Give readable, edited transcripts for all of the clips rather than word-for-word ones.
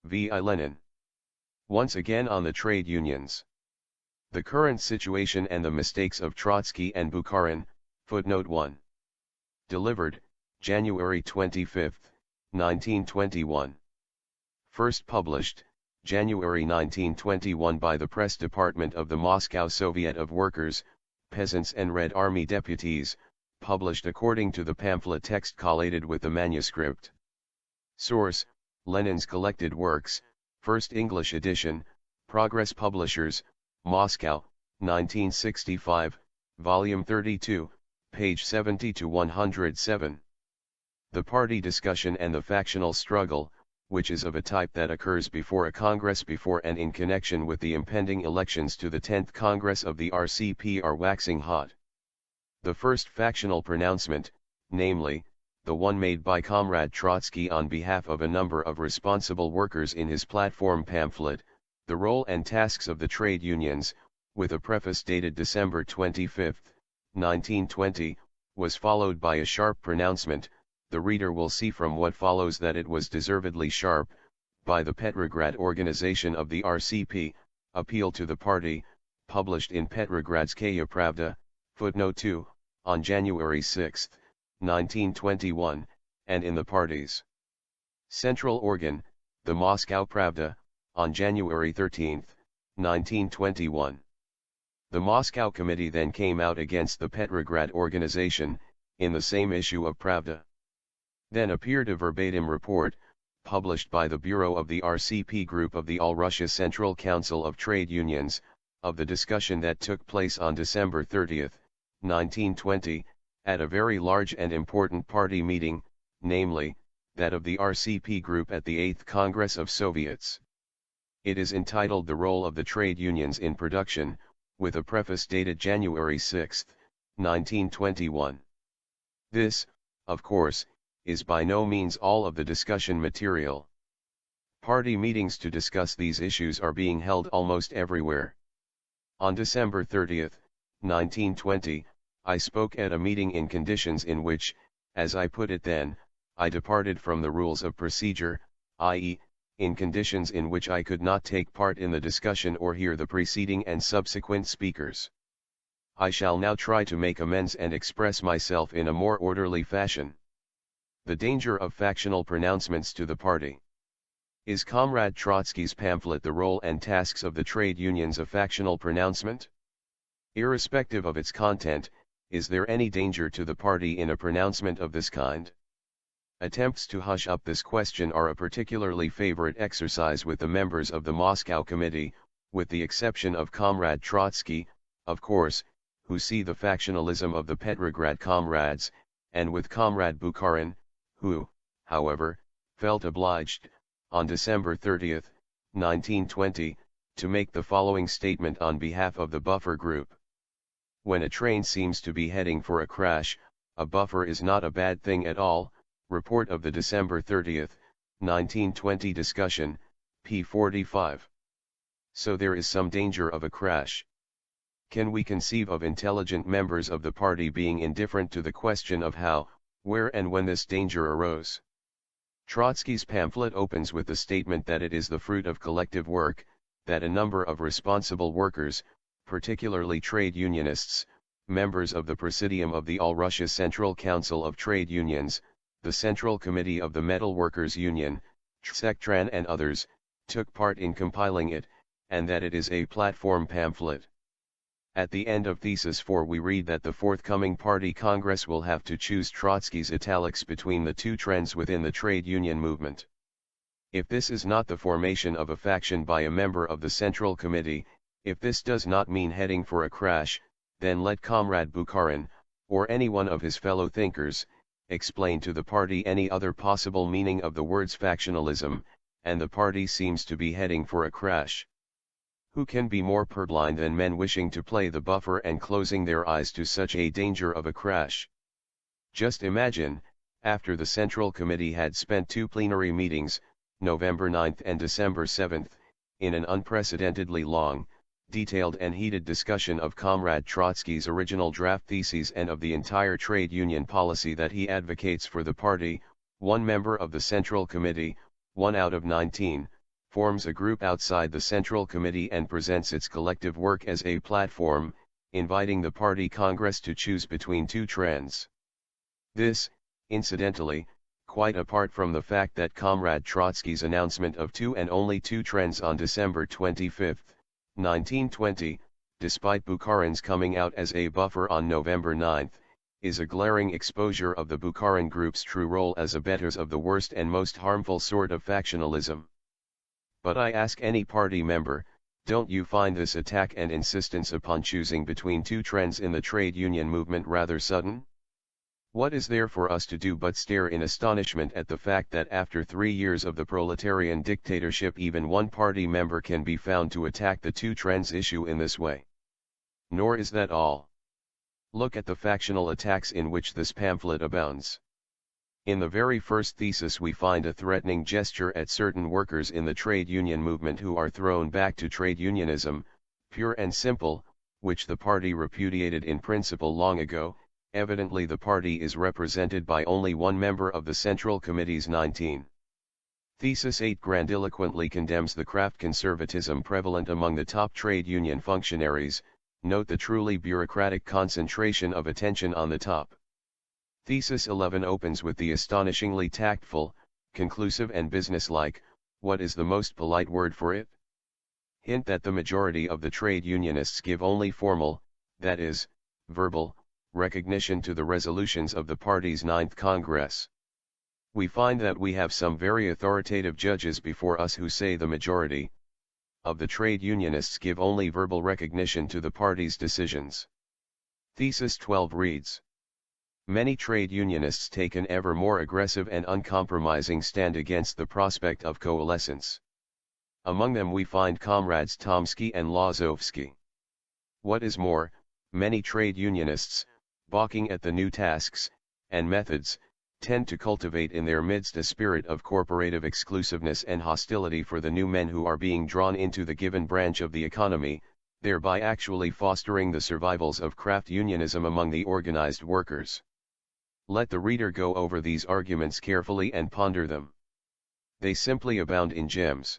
v.I. Lenin. Once again on the trade unions. The current situation and the mistakes of Trotsky and Bukharin, footnote 1. Delivered, January 25, 1921. First published, January 1921 by the Press Department of the Moscow Soviet of Workers, Peasants and Red Army Deputies, published according to the pamphlet text collated with the manuscript. Source, Lenin's Collected Works, First English edition, Progress Publishers, Moscow, 1965, Volume 32, page 70-107. The party discussion and the factional struggle, which is of a type that occurs before a Congress before and in connection with the impending elections to the 10th Congress of the RCP, are waxing hot. The first factional pronouncement, namely, the one made by Comrade Trotsky on behalf of a number of responsible workers in his platform pamphlet, The Role and Tasks of the Trade Unions, with a preface dated December 25, 1920, was followed by a sharp pronouncement. The reader will see from what follows that it was deservedly sharp, by the Petrograd organization of the RCP, Appeal to the Party, published in Petrogradskaya Pravda, footnote 2, on January 6, 1921, and in the party's central organ, the Moscow Pravda, on January 13, 1921. The Moscow Committee then came out against the Petrograd organization, in the same issue of Pravda. Then appeared a verbatim report, published by the Bureau of the RCP Group of the All-Russia Central Council of Trade Unions, of the discussion that took place on December 30, 1920, at a very large and important party meeting, namely, that of the RCP Group at the 8th Congress of Soviets. It is entitled The Role of the Trade Unions in Production, with a preface dated January 6, 1921. This, of course, is by no means all of the discussion material. Party meetings to discuss these issues are being held almost everywhere. On December 30, 1920, I spoke at a meeting in conditions in which, as I put it then, I departed from the rules of procedure, i.e., in conditions in which I could not take part in the discussion or hear the preceding and subsequent speakers. I shall now try to make amends and express myself in a more orderly fashion. The danger of factional pronouncements to the party. Is Comrade Trotsky's pamphlet The Role and Tasks of the Trade Unions a factional pronouncement? Irrespective of its content, is there any danger to the party in a pronouncement of this kind? Attempts to hush up this question are a particularly favorite exercise with the members of the Moscow Committee, with the exception of Comrade Trotsky, of course, who see the factionalism of the Petrograd Comrades, and with Comrade Bukharin, who, however, felt obliged, on December 30, 1920, to make the following statement on behalf of the buffer group. When a train seems to be heading for a crash, a buffer is not a bad thing at all. Report of the December 30, 1920 discussion, p. 45. So there is some danger of a crash. Can we conceive of intelligent members of the party being indifferent to the question of how, where and when this danger arose? Trotsky's pamphlet opens with the statement that it is the fruit of collective work, that a number of responsible workers, particularly trade unionists, members of the Presidium of the All-Russia Central Council of Trade Unions, the Central Committee of the Metal Workers Union, Tsektran and others, took part in compiling it, and that it is a platform pamphlet. At the end of Thesis 4 we read that the forthcoming Party Congress will have to choose Trotsky's italics between the two trends within the trade union movement. If this is not the formation of a faction by a member of the Central Committee, if this does not mean heading for a crash, then let Comrade Bukharin, or any one of his fellow thinkers, explain to the party any other possible meaning of the words factionalism, and the party seems to be heading for a crash. Who can be more purblind than men wishing to play the buffer and closing their eyes to such a danger of a crash? Just imagine, after the Central Committee had spent two plenary meetings, November 9 and December 7, in an unprecedentedly long, detailed and heated discussion of Comrade Trotsky's original draft theses and of the entire trade union policy that he advocates for the party, one member of the Central Committee, 1 out of 19, forms a group outside the Central Committee and presents its collective work as a platform, inviting the party Congress to choose between two trends. This, incidentally, quite apart from the fact that Comrade Trotsky's announcement of two and only two trends on December 25, 1920, despite Bukharin's coming out as a buffer on November 9, is a glaring exposure of the Bukharin group's true role as abettors of the worst and most harmful sort of factionalism. But I ask any party member, don't you find this attack and insistence upon choosing between two trends in the trade union movement rather sudden? What is there for us to do but stare in astonishment at the fact that after 3 years of the proletarian dictatorship even one party member can be found to attack the two trends issue in this way? Nor is that all. Look at the factional attacks in which this pamphlet abounds. In the very first thesis we find a threatening gesture at certain workers in the trade union movement who are thrown back to trade unionism, pure and simple, which the party repudiated in principle long ago. Evidently the party is represented by only one member of the Central Committee's 19. Thesis 8 grandiloquently condemns the craft conservatism prevalent among the top trade union functionaries. Note the truly bureaucratic concentration of attention on the top. Thesis 11 opens with the astonishingly tactful, conclusive and businesslike, what is the most polite word for it? Hint that the majority of the trade unionists give only formal, that is, verbal, recognition to the resolutions of the party's 9th Congress. We find that we have some very authoritative judges before us who say the majority of the trade unionists give only verbal recognition to the party's decisions. Thesis 12 reads: many trade unionists take an ever more aggressive and uncompromising stand against the prospect of coalescence. Among them we find Comrades Tomsky and Lazovsky. What is more, many trade unionists, balking at the new tasks and methods, tend to cultivate in their midst a spirit of corporative exclusiveness and hostility for the new men who are being drawn into the given branch of the economy, thereby actually fostering the survivals of craft unionism among the organized workers. Let the reader go over these arguments carefully and ponder them. They simply abound in gems.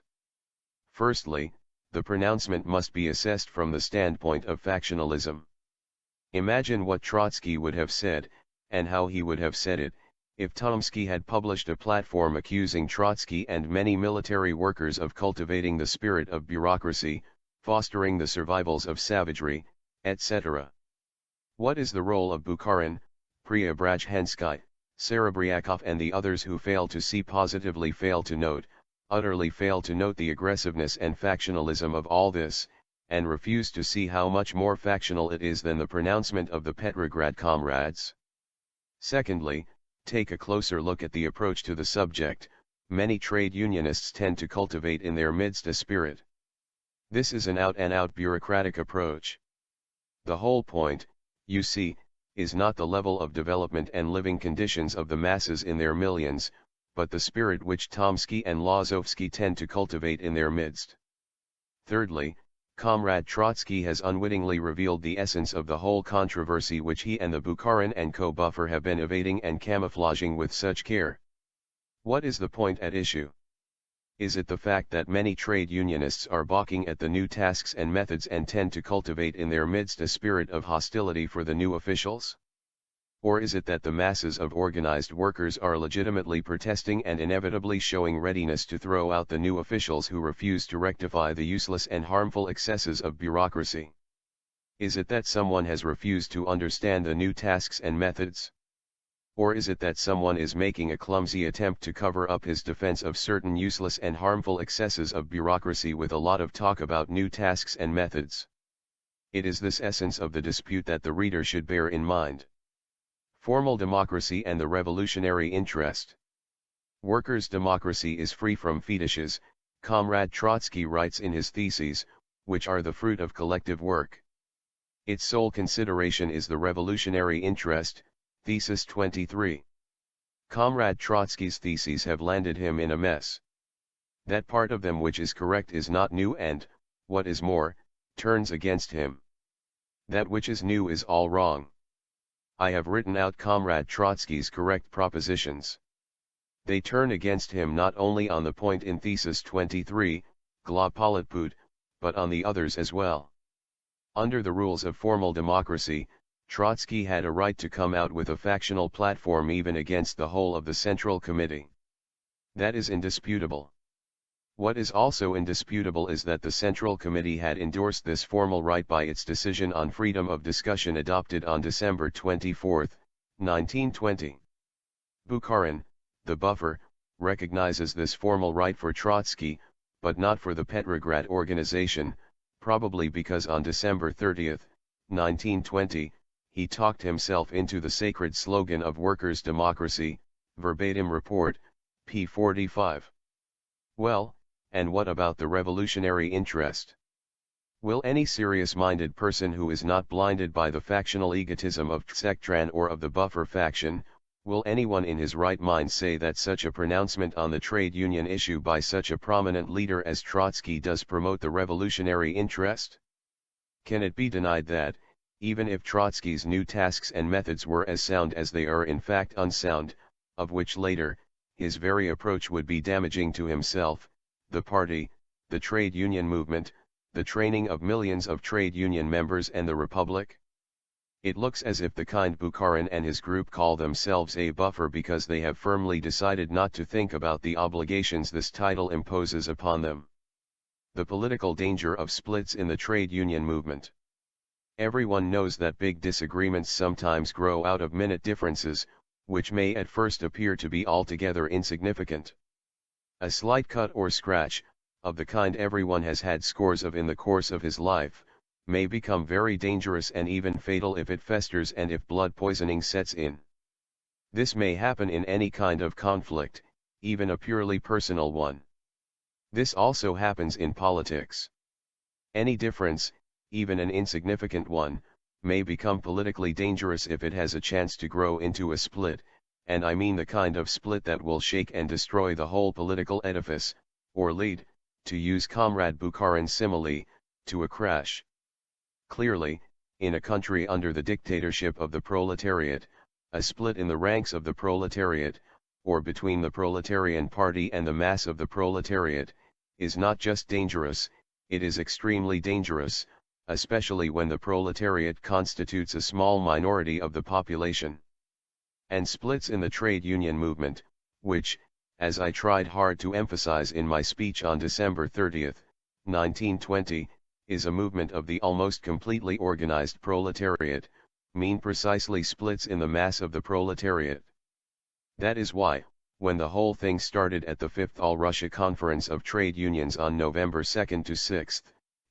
Firstly, the pronouncement must be assessed from the standpoint of factionalism. Imagine what Trotsky would have said, and how he would have said it, if Tomsky had published a platform accusing Trotsky and many military workers of cultivating the spirit of bureaucracy, fostering the survivals of savagery, etc. What is the role of Bukharin, Preobrazhensky, Serebryakov and the others who fail to see positively, utterly fail to note the aggressiveness and factionalism of all this, and refuse to see how much more factional it is than the pronouncement of the Petrograd Comrades? Secondly, take a closer look at the approach to the subject. Many trade unionists tend to cultivate in their midst a spirit. This is an out-and-out bureaucratic approach. The whole point, you see, is not the level of development and living conditions of the masses in their millions, but the spirit which Tomsky and Lazovsky tend to cultivate in their midst. Thirdly, Comrade Trotsky has unwittingly revealed the essence of the whole controversy which he and the Bukharin and co-buffer have been evading and camouflaging with such care. What is the point at issue? Is it the fact that many trade unionists are balking at the new tasks and methods and tend to cultivate in their midst a spirit of hostility for the new officials? Or is it that the masses of organized workers are legitimately protesting and inevitably showing readiness to throw out the new officials who refuse to rectify the useless and harmful excesses of bureaucracy? Is it that someone has refused to understand the new tasks and methods? Or is it that someone is making a clumsy attempt to cover up his defense of certain useless and harmful excesses of bureaucracy with a lot of talk about new tasks and methods? It is this essence of the dispute that the reader should bear in mind. Formal democracy and the revolutionary interest. Workers' democracy is free from fetishes, Comrade Trotsky writes in his theses, which are the fruit of collective work. Its sole consideration is the revolutionary interest, Thesis 23. Comrade Trotsky's theses have landed him in a mess. That part of them which is correct is not new and, what is more, turns against him. That which is new is all wrong. I have written out Comrade Trotsky's correct propositions. They turn against him not only on the point in Thesis 23, Glopolitput, but on the others as well. Under the rules of formal democracy, Trotsky had a right to come out with a factional platform even against the whole of the Central Committee. That is indisputable. What is also indisputable is that the Central Committee had endorsed this formal right by its decision on freedom of discussion adopted on December 24, 1920. Bukharin, the buffer, recognizes this formal right for Trotsky, but not for the Petrograd organization, probably because on December 30, 1920, he talked himself into the sacred slogan of workers' democracy, verbatim report, p. 45. Well, and what about the revolutionary interest? Will any serious-minded person who is not blinded by the factional egotism of Tsektran or of the buffer faction, will anyone in his right mind say that such a pronouncement on the trade union issue by such a prominent leader as Trotsky does promote the revolutionary interest? Can it be denied that, even if Trotsky's new tasks and methods were as sound as they are in fact unsound, of which later, his very approach would be damaging to himself, the party, the trade union movement, the training of millions of trade union members and the Republic? It looks as if the kind Bukharin and his group call themselves a buffer because they have firmly decided not to think about the obligations this title imposes upon them. The political danger of splits in the trade union movement. Everyone knows that big disagreements sometimes grow out of minute differences, which may at first appear to be altogether insignificant. A slight cut or scratch, of the kind everyone has had scores of in the course of his life, may become very dangerous and even fatal if it festers and if blood poisoning sets in. This may happen in any kind of conflict, even a purely personal one. This also happens in politics. Any difference, even an insignificant one, may become politically dangerous if it has a chance to grow into a split, and I mean the kind of split that will shake and destroy the whole political edifice, or lead, to use Comrade Bukharin's simile, to a crash. Clearly, in a country under the dictatorship of the proletariat, a split in the ranks of the proletariat, or between the proletarian party and the mass of the proletariat, is not just dangerous, it is extremely dangerous, especially when the proletariat constitutes a small minority of the population. And splits in the trade union movement, which, as I tried hard to emphasize in my speech on December 30, 1920, is a movement of the almost completely organized proletariat, mean precisely splits in the mass of the proletariat. That is why, when the whole thing started at the 5th All-Russia Conference of Trade Unions on November 2 to 6,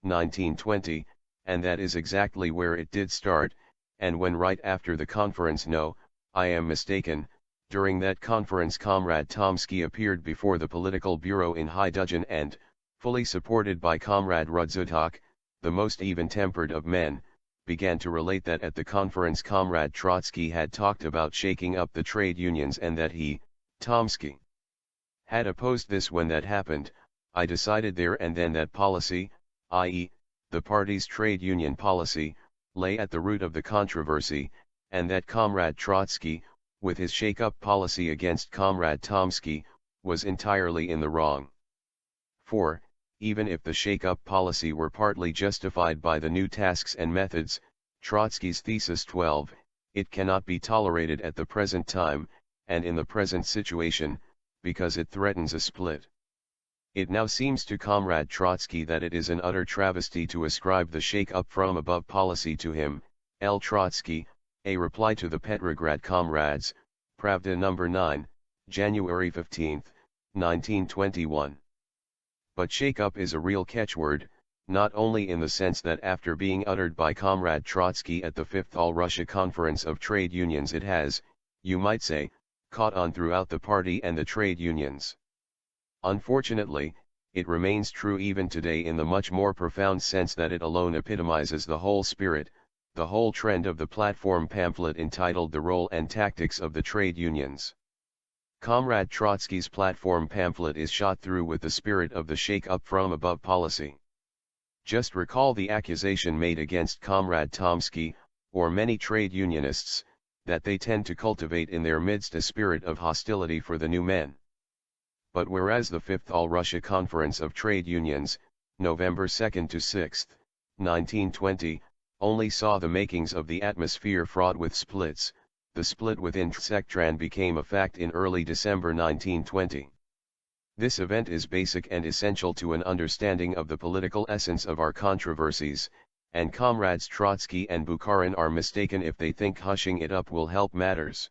1920, and that is exactly where it did start, and when right after the conference I am mistaken, during that conference Comrade Tomsky appeared before the Political Bureau in High Dudgeon and, fully supported by Comrade Rudzutak, the most even-tempered of men, began to relate that at the conference Comrade Trotsky had talked about shaking up the trade unions and that he, Tomsky, had opposed this. When that happened, I decided there and then that policy, i.e., the party's trade union policy, lay at the root of the controversy, and that Comrade Trotsky, with his shake-up policy against Comrade Tomsky, was entirely in the wrong. For, even if the shake-up policy were partly justified by the new tasks and methods, Trotsky's Thesis 12, it cannot be tolerated at the present time, and in the present situation, because it threatens a split. It now seems to Comrade Trotsky that it is an utter travesty to ascribe the shake-up from above policy to him, L. Trotsky, a reply to the Petrograd Comrades, Pravda No. 9, January 15, 1921. But shake-up is a real catchword, not only in the sense that after being uttered by Comrade Trotsky at the 5th All-Russia Conference of Trade Unions it has, you might say, caught on throughout the party and the trade unions. Unfortunately, it remains true even today in the much more profound sense that it alone epitomizes the whole spirit, the whole trend of the platform pamphlet entitled The Role and Tactics of the Trade Unions. Comrade Trotsky's platform pamphlet is shot through with the spirit of the shake-up from above policy. Just recall the accusation made against Comrade Tomsky, or many trade unionists, that they tend to cultivate in their midst a spirit of hostility for the new men. But whereas the Fifth All-Russia Conference of Trade Unions, November 2 to 6, 1920, only saw the makings of the atmosphere fraught with splits, the split within TSECTRAN became a fact in early December 1920. This event is basic and essential to an understanding of the political essence of our controversies, and comrades Trotsky and Bukharin are mistaken if they think hushing it up will help matters.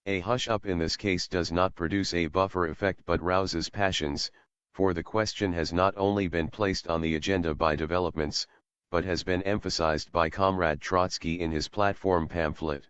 A hush-up in this case does not produce a buffer effect but rouses passions, for the question has not only been placed on the agenda by developments, but has been emphasized by Comrade Trotsky in his platform pamphlet.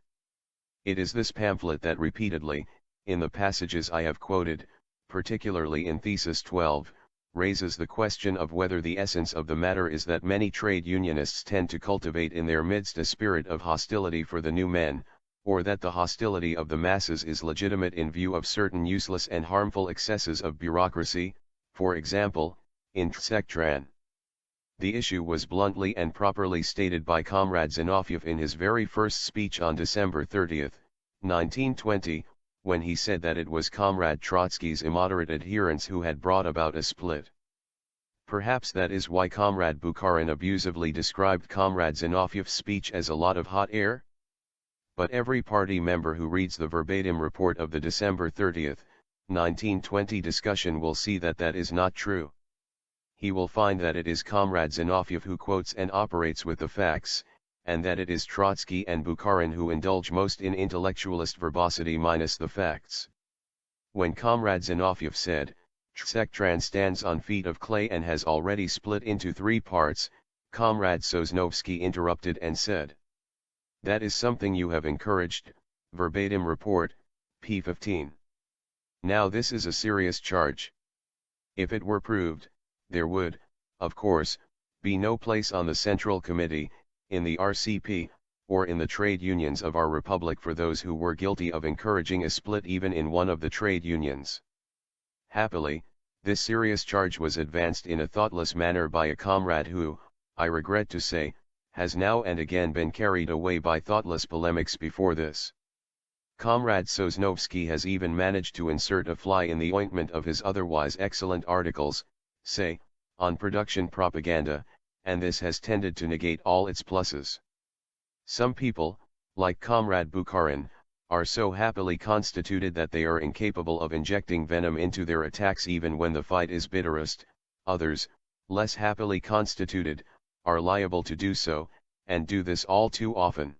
It is this pamphlet that repeatedly, in the passages I have quoted, particularly in Thesis 12, raises the question of whether the essence of the matter is that many trade unionists tend to cultivate in their midst a spirit of hostility for the new men, or that the hostility of the masses is legitimate in view of certain useless and harmful excesses of bureaucracy, for example, in TSECTRAN. The issue was bluntly and properly stated by Comrade Zinoviev in his very first speech on December 30, 1920, when he said that it was Comrade Trotsky's immoderate adherents who had brought about a split. Perhaps that is why Comrade Bukharin abusively described Comrade Zinoviev's speech as a lot of hot air? But every party member who reads the verbatim report of the December 30, 1920 discussion will see that that is not true. He will find that it is Comrade Zinoviev who quotes and operates with the facts, and that it is Trotsky and Bukharin who indulge most in intellectualist verbosity minus the facts. When Comrade Zinoviev said, TSECTRAN stands on feet of clay and has already split into 3 parts, Comrade Sosnovsky interrupted and said, "That is something you have encouraged," verbatim report, p. 15. Now this is a serious charge. If it were proved, there would, of course, be no place on the Central Committee, in the RCP, or in the trade unions of our republic for those who were guilty of encouraging a split even in one of the trade unions. Happily, this serious charge was advanced in a thoughtless manner by a comrade who, I regret to say, has now and again been carried away by thoughtless polemics before this. Comrade Sosnovsky has even managed to insert a fly in the ointment of his otherwise excellent articles, say, on production propaganda, and this has tended to negate all its pluses. Some people, like Comrade Bukharin, are so happily constituted that they are incapable of injecting venom into their attacks even when the fight is bitterest. Others, less happily constituted, are liable to do so, and do this all too often.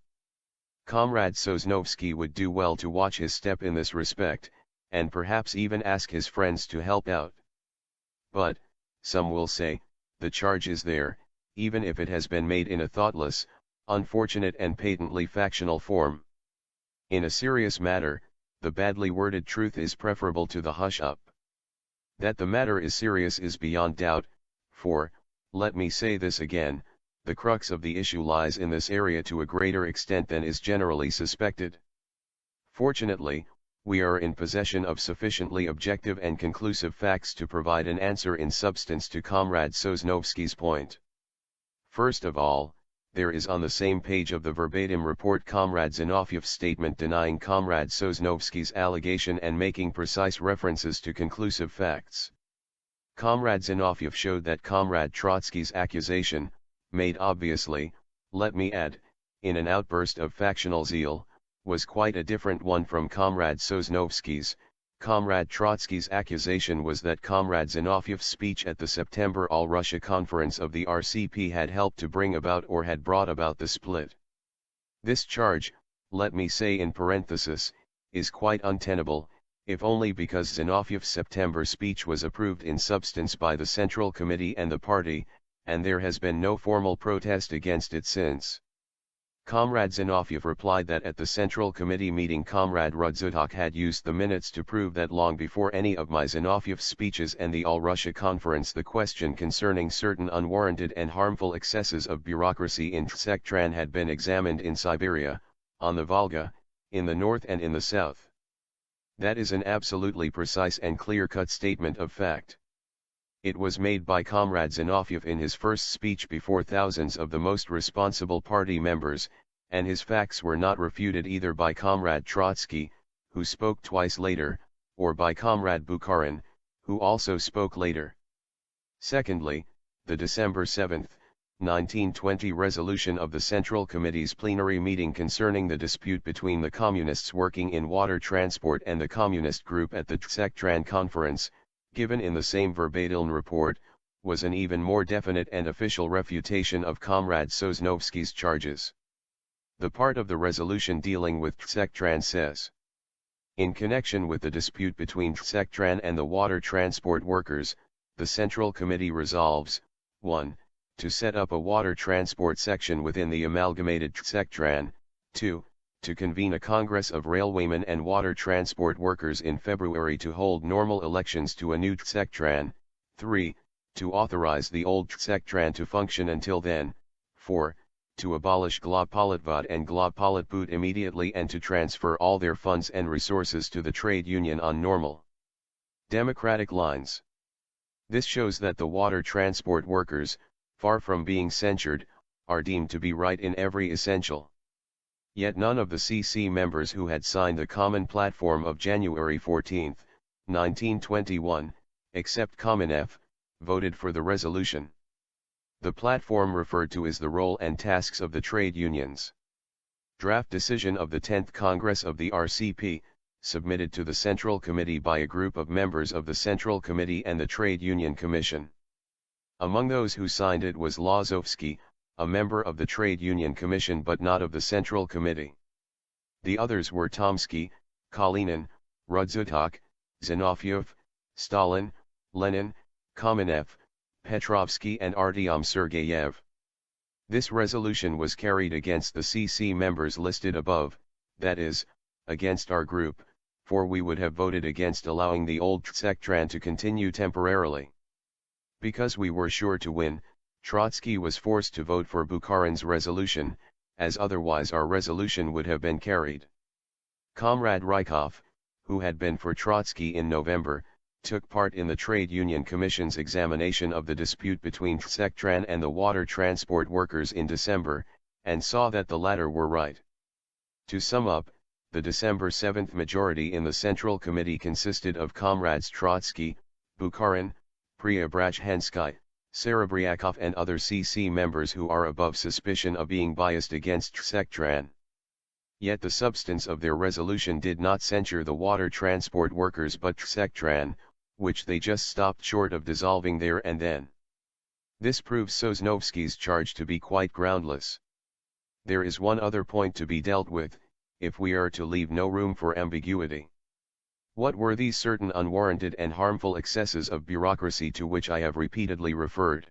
Comrade Sosnovsky would do well to watch his step in this respect, and perhaps even ask his friends to help out. But, some will say, the charge is there, even if it has been made in a thoughtless, unfortunate and patently factional form. In a serious matter, the badly worded truth is preferable to the hush-up. That the matter is serious is beyond doubt, for, let me say this again, the crux of the issue lies in this area to a greater extent than is generally suspected. Fortunately, we are in possession of sufficiently objective and conclusive facts to provide an answer in substance to Comrade Sosnovsky's point. First of all, there is on the same page of the verbatim report Comrade Zinoviev's statement denying Comrade Sosnovsky's allegation and making precise references to conclusive facts. Comrade Zinoviev showed that Comrade Trotsky's accusation, made obviously, let me add, in an outburst of factional zeal, was quite a different one from Comrade Sosnovsky's. Comrade Trotsky's accusation was that Comrade Zinoviev's speech at the September All-Russia Conference of the RCP had helped to bring about or had brought about the split. This charge, let me say in parenthesis, is quite untenable, if only because Zinoviev's September speech was approved in substance by the Central Committee and the party, and there has been no formal protest against it since. Comrade Zinoviev replied that at the Central Committee meeting Comrade Rudzutak had used the minutes to prove that long before any of my Zinoviev's speeches and the All-Russia Conference the question concerning certain unwarranted and harmful excesses of bureaucracy in TSECTRAN had been examined in Siberia, on the Volga, in the north and in the south. That is an absolutely precise and clear-cut statement of fact. It was made by Comrade Zinoviev in his first speech before thousands of the most responsible party members, and his facts were not refuted either by Comrade Trotsky, who spoke twice later, or by Comrade Bukharin, who also spoke later. Secondly, the December 7, 1920 resolution of the Central Committee's plenary meeting concerning the dispute between the Communists working in water transport and the Communist group at the Tsektran Conference, given in the same verbatim report, was an even more definite and official refutation of Comrade Sosnovsky's charges. The part of the resolution dealing with Tsektran says: in connection with the dispute between Tsektran and the water transport workers, the Central Committee resolves, 1. To set up a water transport section within the amalgamated Tsektran, 2. To convene a Congress of Railwaymen and Water Transport Workers in February to hold normal elections to a new Tsektran, 3. To authorize the old Tsektran to function until then, 4. To abolish Globpolitvod and Globpolitbud immediately and to transfer all their funds and resources to the trade union on normal democratic lines. This shows that the water transport workers, far from being censured, are deemed to be right in every essential. Yet none of the CC members who had signed the common platform of January 14, 1921, except Kamenev, voted for the resolution. The platform referred to is the role and tasks of the trade unions. Draft decision of the 10th Congress of the RCP, submitted to the Central Committee by a group of members of the Central Committee and the Trade Union Commission. Among those who signed it was Lazovsky, a member of the Trade Union Commission but not of the Central Committee. The others were Tomsky, Kalinin, Rudzutak, Zinoviev, Stalin, Lenin, Kamenev, Petrovsky and Artyom Sergeyev. This resolution was carried against the CC members listed above, that is, against our group, for we would have voted against allowing the old Tsektran to continue temporarily. Because we were sure to win, Trotsky was forced to vote for Bukharin's resolution, as otherwise our resolution would have been carried. Comrade Rykov, who had been for Trotsky in November, took part in the Trade Union Commission's examination of the dispute between Tsektran and the water transport workers in December, and saw that the latter were right. To sum up, the December 7th majority in the Central Committee consisted of Comrades Trotsky, Bukharin, Preobrazhensky, Serebryakov and other CC members who are above suspicion of being biased against Tsektran. Yet the substance of their resolution did not censure the water transport workers but Tsektran, which they just stopped short of dissolving there and then. This proves Sosnovsky's charge to be quite groundless. There is one other point to be dealt with, if we are to leave no room for ambiguity. What were these certain unwarranted and harmful excesses of bureaucracy to which I have repeatedly referred?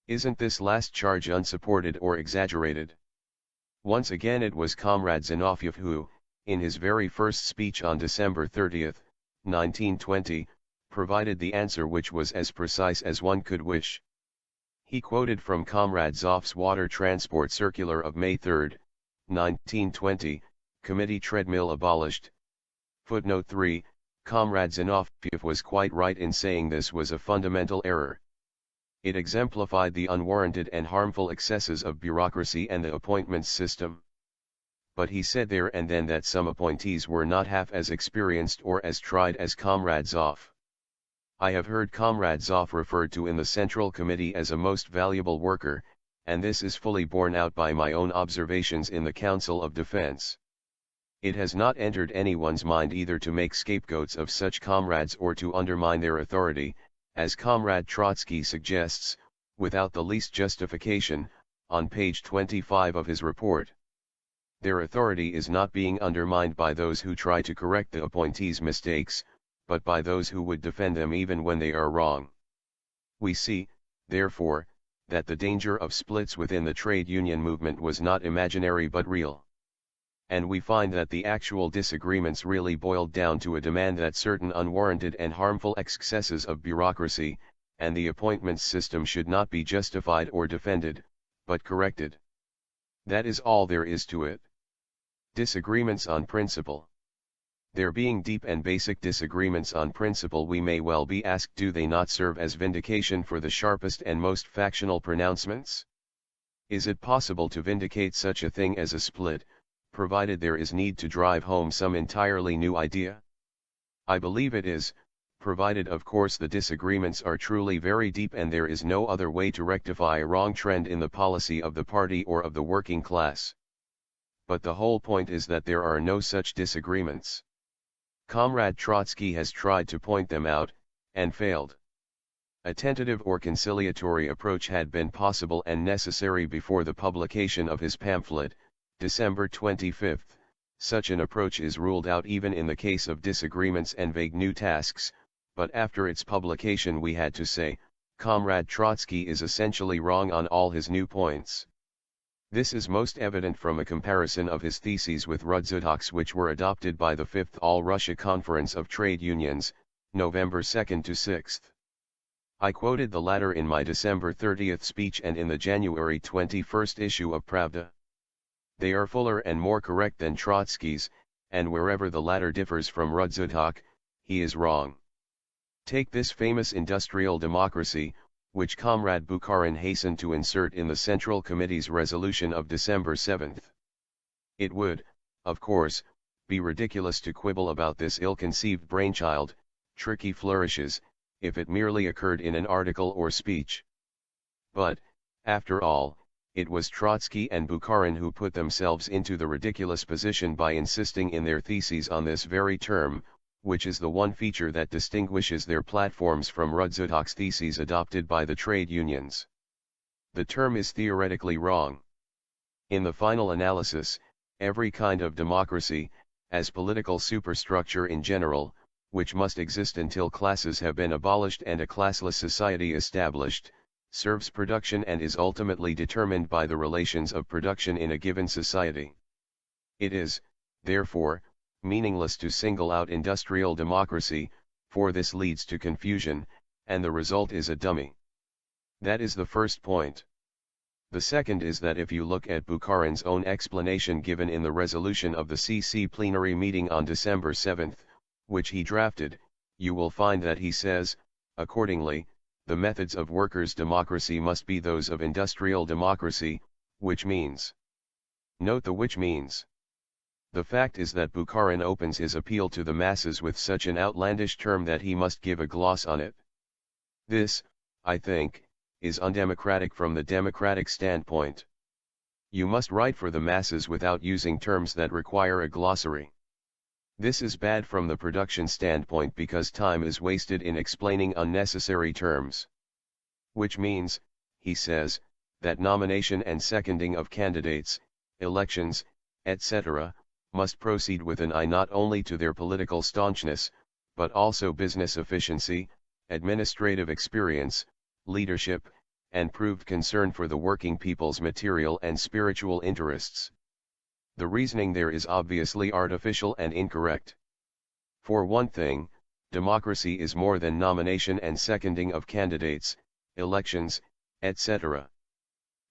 Isn't this last charge unsupported or exaggerated? Once again it was Comrade Zinoviev who, in his very first speech on December 30, 1920, provided the answer which was as precise as one could wish. He quoted from Comrade Zoff's Water Transport Circular of May 3, 1920, Committee treadmill abolished. Footnote 3, Comrade Zinoviev was quite right in saying this was a fundamental error. It exemplified the unwarranted and harmful excesses of bureaucracy and the appointments system. But he said there and then that some appointees were not half as experienced or as tried as Comrade Zoff. I have heard Comrade Zoff referred to in the Central Committee as a most valuable worker, and this is fully borne out by my own observations in the Council of Defense. It has not entered anyone's mind either to make scapegoats of such comrades or to undermine their authority, as Comrade Trotsky suggests, without the least justification, on page 25 of his report. Their authority is not being undermined by those who try to correct the appointees' mistakes, but by those who would defend them even when they are wrong. We see, therefore, that the danger of splits within the trade union movement was not imaginary but real. And we find that the actual disagreements really boiled down to a demand that certain unwarranted and harmful excesses of bureaucracy, and the appointments system should not be justified or defended, but corrected. That is all there is to it. Disagreements on principle. There being deep and basic disagreements on principle, we may well be asked, do they not serve as vindication for the sharpest and most factional pronouncements? Is it possible to vindicate such a thing as a split, provided there is need to drive home some entirely new idea? I believe it is, provided of course the disagreements are truly very deep and there is no other way to rectify a wrong trend in the policy of the party or of the working class. But the whole point is that there are no such disagreements. Comrade Trotsky has tried to point them out, and failed. A tentative or conciliatory approach had been possible and necessary before the publication of his pamphlet, December 25. Such an approach is ruled out even in the case of disagreements and vague new tasks, but after its publication we had to say, Comrade Trotsky is essentially wrong on all his new points. This is most evident from a comparison of his theses with Rudzutak's, which were adopted by the 5th All-Russia Conference of Trade Unions, November 2 to 6. I quoted the latter in my December 30 speech and in the January 21 issue of Pravda. They are fuller and more correct than Trotsky's, and wherever the latter differs from Rudzutak, he is wrong. Take this famous industrial democracy, which Comrade Bukharin hastened to insert in the Central Committee's resolution of December 7. It would, of course, be ridiculous to quibble about this ill-conceived brainchild, tricky flourishes, if it merely occurred in an article or speech. But, after all, it was Trotsky and Bukharin who put themselves into the ridiculous position by insisting in their theses on this very term, which is the one feature that distinguishes their platforms from Rudzutak's theses adopted by the trade unions. The term is theoretically wrong. In the final analysis, every kind of democracy, as political superstructure in general, which must exist until classes have been abolished and a classless society established, serves production and is ultimately determined by the relations of production in a given society. It is, therefore, meaningless to single out industrial democracy, for this leads to confusion, and the result is a dummy. That is the first point. The second is that if you look at Bukharin's own explanation given in the resolution of the CC plenary meeting on December 7, which he drafted, you will find that he says, accordingly, the methods of workers' democracy must be those of industrial democracy, which means. Note the which means. The fact is that Bukharin opens his appeal to the masses with such an outlandish term that he must give a gloss on it. This, I think, is undemocratic from the democratic standpoint. You must write for the masses without using terms that require a glossary. This is bad from the production standpoint because time is wasted in explaining unnecessary terms. Which means, he says, that nomination and seconding of candidates, elections, etc., must proceed with an eye not only to their political staunchness, but also business efficiency, administrative experience, leadership, and proved concern for the working people's material and spiritual interests. The reasoning there is obviously artificial and incorrect. For one thing, democracy is more than nomination and seconding of candidates, elections, etc.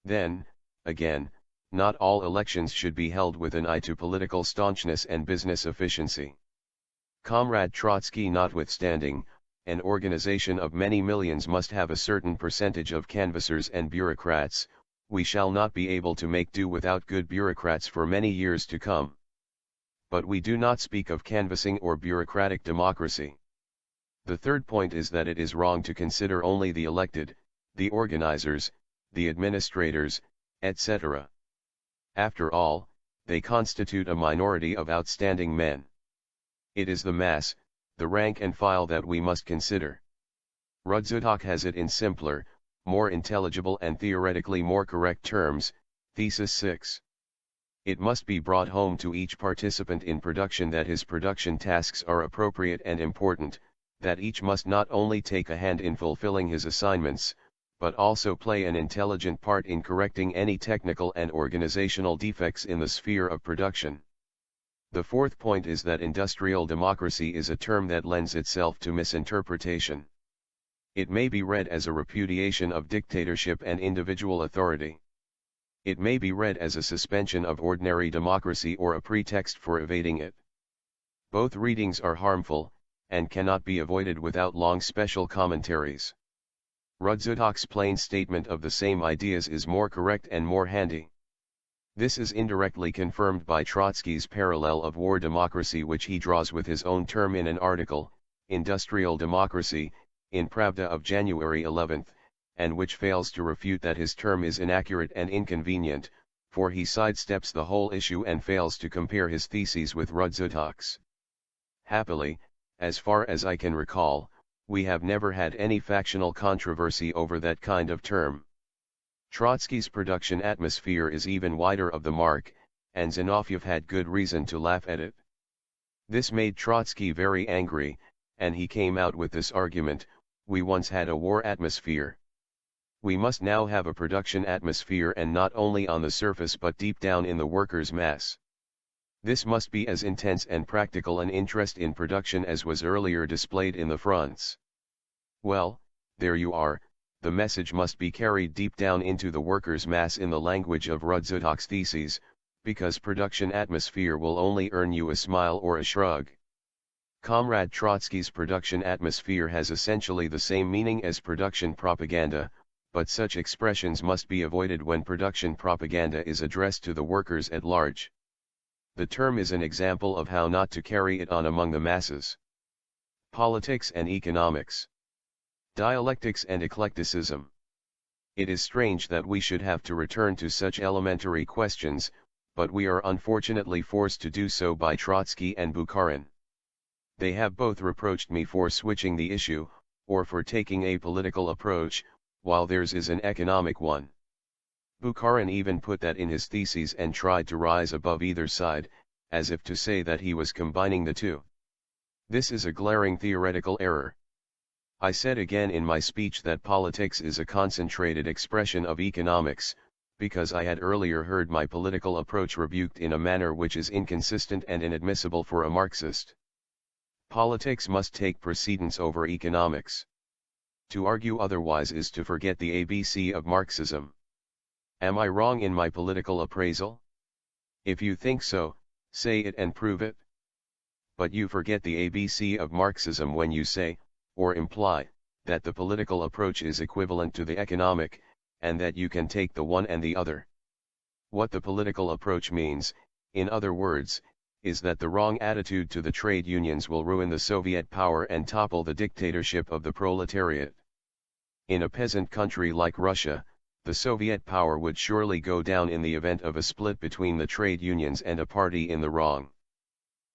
Then, again, not all elections should be held with an eye to political staunchness and business efficiency. Comrade Trotsky notwithstanding, an organization of many millions must have a certain percentage of canvassers and bureaucrats. We shall not be able to make do without good bureaucrats for many years to come. But we do not speak of canvassing or bureaucratic democracy. The third point is that it is wrong to consider only the elected, the organizers, the administrators, etc. After all, they constitute a minority of outstanding men. It is the mass, the rank and file that we must consider. Rudzutak has it in simpler, more intelligible and theoretically more correct terms, Thesis 6. It must be brought home to each participant in production that his production tasks are appropriate and important, that each must not only take a hand in fulfilling his assignments, but also play an intelligent part in correcting any technical and organizational defects in the sphere of production. The fourth point is that industrial democracy is a term that lends itself to misinterpretation. It may be read as a repudiation of dictatorship and individual authority. It may be read as a suspension of ordinary democracy or a pretext for evading it. Both readings are harmful, and cannot be avoided without long special commentaries. Rudzutak's plain statement of the same ideas is more correct and more handy. This is indirectly confirmed by Trotsky's parallel of war democracy, which he draws with his own term in an article, Industrial Democracy, in Pravda of January 11, and which fails to refute that his term is inaccurate and inconvenient, for he sidesteps the whole issue and fails to compare his theses with Rudzutak's. Happily, as far as I can recall, we have never had any factional controversy over that kind of term. Trotsky's production atmosphere is even wider of the mark, and Zinoviev had good reason to laugh at it. This made Trotsky very angry, and he came out with this argument: we once had a war atmosphere. We must now have a production atmosphere, and not only on the surface but deep down in the workers' mass. This must be as intense and practical an interest in production as was earlier displayed in the fronts. Well, there you are, the message must be carried deep down into the workers' mass in the language of Rudzutak's theses, because production atmosphere will only earn you a smile or a shrug. Comrade Trotsky's production atmosphere has essentially the same meaning as production propaganda, but such expressions must be avoided when production propaganda is addressed to the workers at large. The term is an example of how not to carry it on among the masses. Politics and economics. Dialectics and eclecticism. It is strange that we should have to return to such elementary questions, but we are unfortunately forced to do so by Trotsky and Bukharin. They have both reproached me for switching the issue, or for taking a political approach, while theirs is an economic one. Bukharin even put that in his theses and tried to rise above either side, as if to say that he was combining the two. This is a glaring theoretical error. I said again in my speech that politics is a concentrated expression of economics, because I had earlier heard my political approach rebuked in a manner which is inconsistent and inadmissible for a Marxist. Politics must take precedence over economics. To argue otherwise is to forget the ABC of Marxism. Am I wrong in my political appraisal? If you think so, say it and prove it. But you forget the ABC of Marxism when you say, or imply, that the political approach is equivalent to the economic, and that you can take the one and the other. What the political approach means, in other words, is that the wrong attitude to the trade unions will ruin the Soviet power and topple the dictatorship of the proletariat. In a peasant country like Russia, the Soviet power would surely go down in the event of a split between the trade unions and a party in the wrong.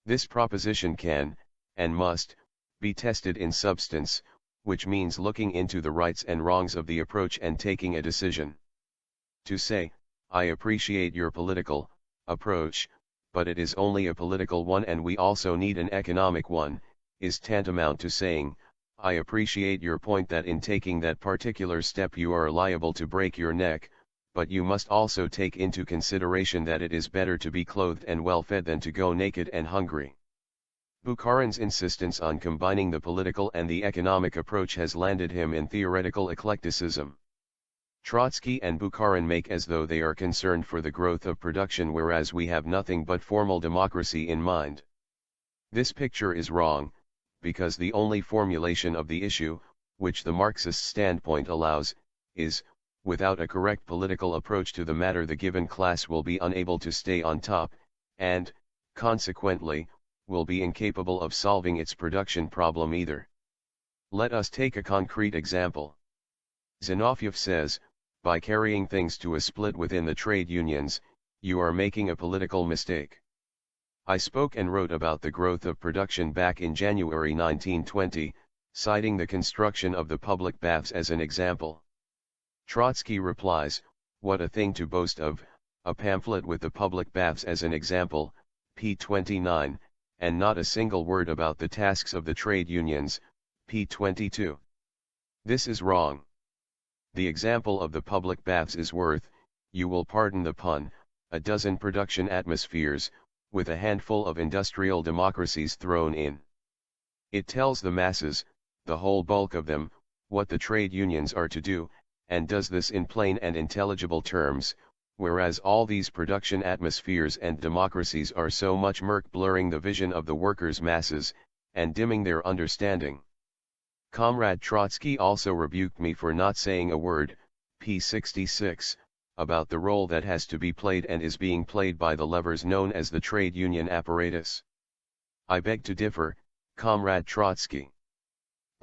This proposition can, and must, be tested in substance, which means looking into the rights and wrongs of the approach and taking a decision. To say, I appreciate your political approach, but it is only a political one and we also need an economic one, is tantamount to saying, I appreciate your point that in taking that particular step you are liable to break your neck, but you must also take into consideration that it is better to be clothed and well fed than to go naked and hungry. Bukharin's insistence on combining the political and the economic approach has landed him in theoretical eclecticism. Trotsky and Bukharin make as though they are concerned for the growth of production, whereas we have nothing but formal democracy in mind. This picture is wrong, because the only formulation of the issue, which the Marxist standpoint allows, is, without a correct political approach to the matter the given class will be unable to stay on top, and, consequently, will be incapable of solving its production problem either. Let us take a concrete example. Zinoviev says, by carrying things to a split within the trade unions, you are making a political mistake. I spoke and wrote about the growth of production back in January 1920, citing the construction of the public baths as an example. Trotsky replies, what a thing to boast of, a pamphlet with the public baths as an example, p. 29, and not a single word about the tasks of the trade unions, p. 22. This is wrong. The example of the public baths is worth, you will pardon the pun, a dozen production atmospheres, with a handful of industrial democracies thrown in. It tells the masses, the whole bulk of them, what the trade unions are to do, and does this in plain and intelligible terms, whereas all these production atmospheres and democracies are so much murk, blurring the vision of the workers' masses, and dimming their understanding. Comrade Trotsky also rebuked me for not saying a word, p. 66, about the role that has to be played and is being played by the levers known as the trade union apparatus. I beg to differ, Comrade Trotsky.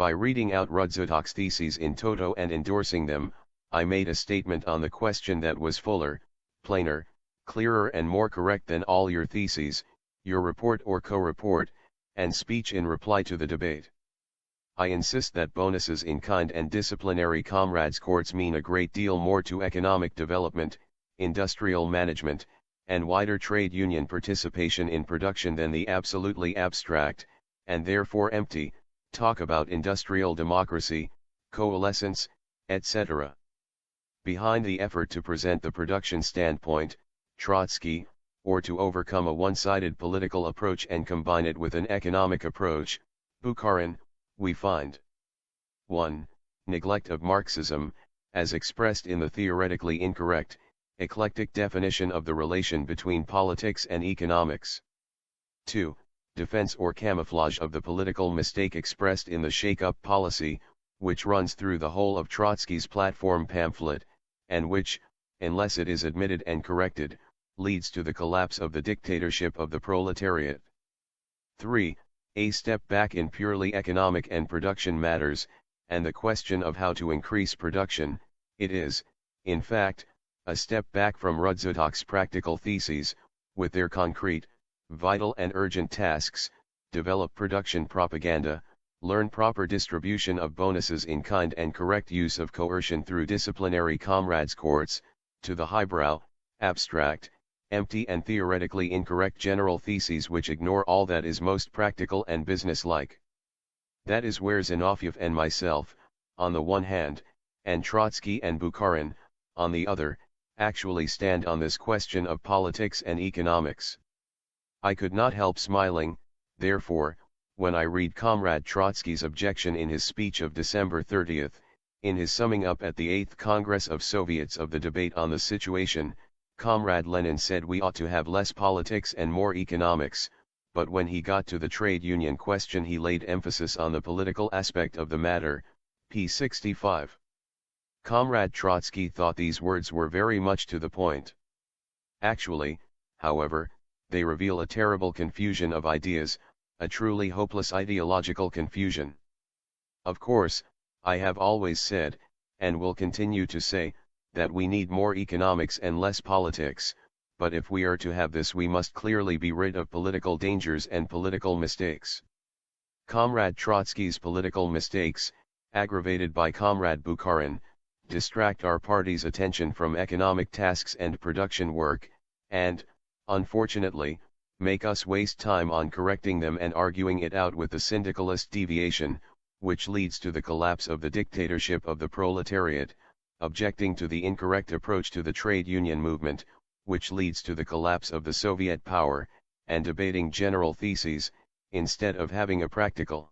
By reading out Rudzutak's theses in toto and endorsing them, I made a statement on the question that was fuller, plainer, clearer and more correct than all your theses, your report or co-report, and speech in reply to the debate. I insist that bonuses in kind and disciplinary comrades courts mean a great deal more to economic development, industrial management, and wider trade union participation in production than the absolutely abstract, and therefore empty, talk about industrial democracy, coalescence, etc. Behind the effort to present the production standpoint, Trotsky, or to overcome a one-sided political approach and combine it with an economic approach, Bukharin, we find 1. Neglect of Marxism, as expressed in the theoretically incorrect, eclectic definition of the relation between politics and economics. 2. Defense or camouflage of the political mistake expressed in the shake-up policy, which runs through the whole of Trotsky's platform pamphlet, and which, unless it is admitted and corrected, leads to the collapse of the dictatorship of the proletariat. 3. A step back in purely economic and production matters, and the question of how to increase production. It is, in fact, a step back from Rudzutak's practical theses, with their concrete, vital and urgent tasks: develop production propaganda, learn proper distribution of bonuses in kind and correct use of coercion through disciplinary comrades courts, to the highbrow, abstract, empty and theoretically incorrect general theses which ignore all that is most practical and businesslike. That is where Zinoviev and myself, on the one hand, and Trotsky and Bukharin, on the other, actually stand on this question of politics and economics. I could not help smiling, therefore, when I read Comrade Trotsky's objection in his speech of December 30, in his summing up at the 8th Congress of Soviets of the debate on the situation. Comrade Lenin said we ought to have less politics and more economics, but when he got to the trade union question he laid emphasis on the political aspect of the matter, p. 65. Comrade Trotsky thought these words were very much to the point. Actually, however, they reveal a terrible confusion of ideas, a truly hopeless ideological confusion. Of course, I have always said, and will continue to say, that we need more economics and less politics, but if we are to have this we must clearly be rid of political dangers and political mistakes. Comrade Trotsky's political mistakes, aggravated by Comrade Bukharin, distract our party's attention from economic tasks and production work, and, unfortunately, make us waste time on correcting them and arguing it out with the syndicalist deviation, which leads to the collapse of the dictatorship of the proletariat, objecting to the incorrect approach to the trade union movement, which leads to the collapse of the Soviet power, and debating general theses, instead of having a practical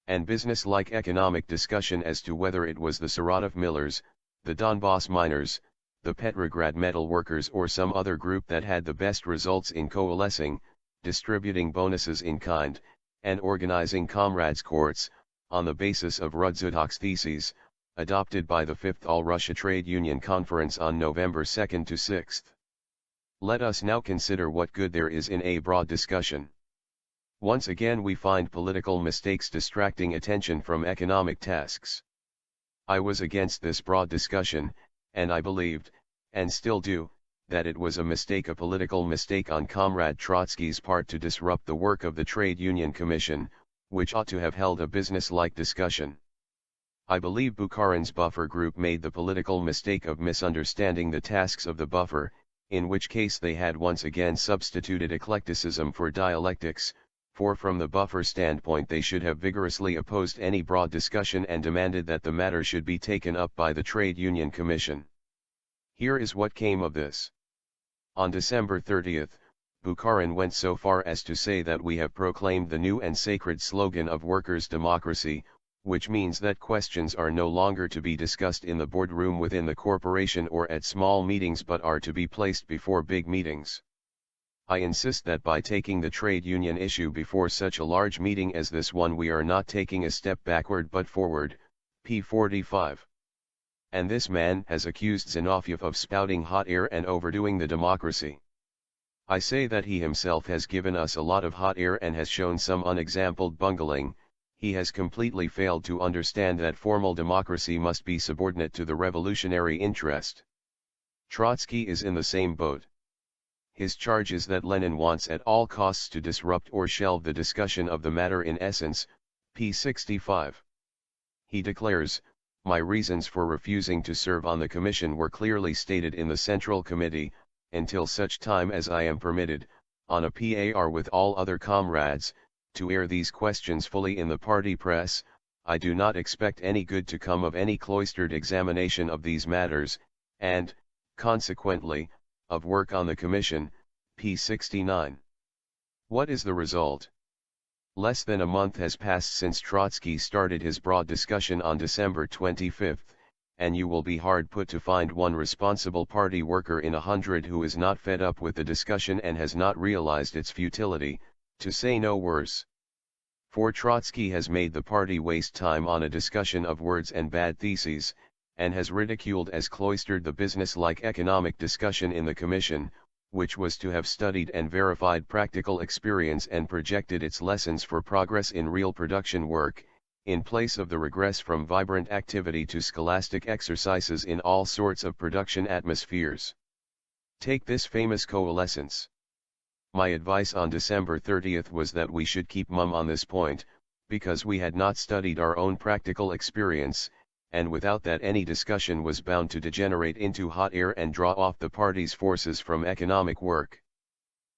and business-like economic discussion as to whether it was the Saratov millers, the Donbass miners, the Petrograd metal workers or some other group that had the best results in coalescing, distributing bonuses in kind, and organizing comrades courts, on the basis of Rudzutak's theses, adopted by the 5th All-Russia Trade Union Conference on November 2 to 6. Let us now consider what good there is in a broad discussion. Once again we find political mistakes distracting attention from economic tasks. I was against this broad discussion, and I believed, and still do, that it was a political mistake on Comrade Trotsky's part to disrupt the work of the Trade Union Commission, which ought to have held a business-like discussion. I believe Bukharin's buffer group made the political mistake of misunderstanding the tasks of the buffer, in which case they had once again substituted eclecticism for dialectics, for from the buffer standpoint they should have vigorously opposed any broad discussion and demanded that the matter should be taken up by the Trade Union Commission. Here is what came of this. On December 30, Bukharin went so far as to say that we have proclaimed the new and sacred slogan of workers' democracy, which means that questions are no longer to be discussed in the boardroom within the corporation or at small meetings but are to be placed before big meetings. I insist that by taking the trade union issue before such a large meeting as this one we are not taking a step backward but forward, p. 45. And this man has accused Zinoviev of spouting hot air and overdoing the democracy. I say that he himself has given us a lot of hot air and has shown some unexampled bungling. He has completely failed to understand that formal democracy must be subordinate to the revolutionary interest. Trotsky is in the same boat. His charge is that Lenin wants at all costs to disrupt or shelve the discussion of the matter in essence, p. 65. He declares, "My reasons for refusing to serve on the commission were clearly stated in the Central Committee, until such time as I am permitted, on a par with all other comrades, to air these questions fully in the party press, I do not expect any good to come of any cloistered examination of these matters, and, consequently, of work on the commission, p. 69. What is the result? Less than a month has passed since Trotsky started his broad discussion on December 25, and you will be hard put to find one responsible party worker in 100 who is not fed up with the discussion and has not realized its futility, to say no worse. For Trotsky has made the party waste time on a discussion of words and bad theses, and has ridiculed as cloistered the business-like economic discussion in the commission, which was to have studied and verified practical experience and projected its lessons for progress in real production work, in place of the regress from vibrant activity to scholastic exercises in all sorts of production atmospheres. Take this famous coalescence. My advice on December 30 was that we should keep mum on this point, because we had not studied our own practical experience, and without that any discussion was bound to degenerate into hot air and draw off the party's forces from economic work.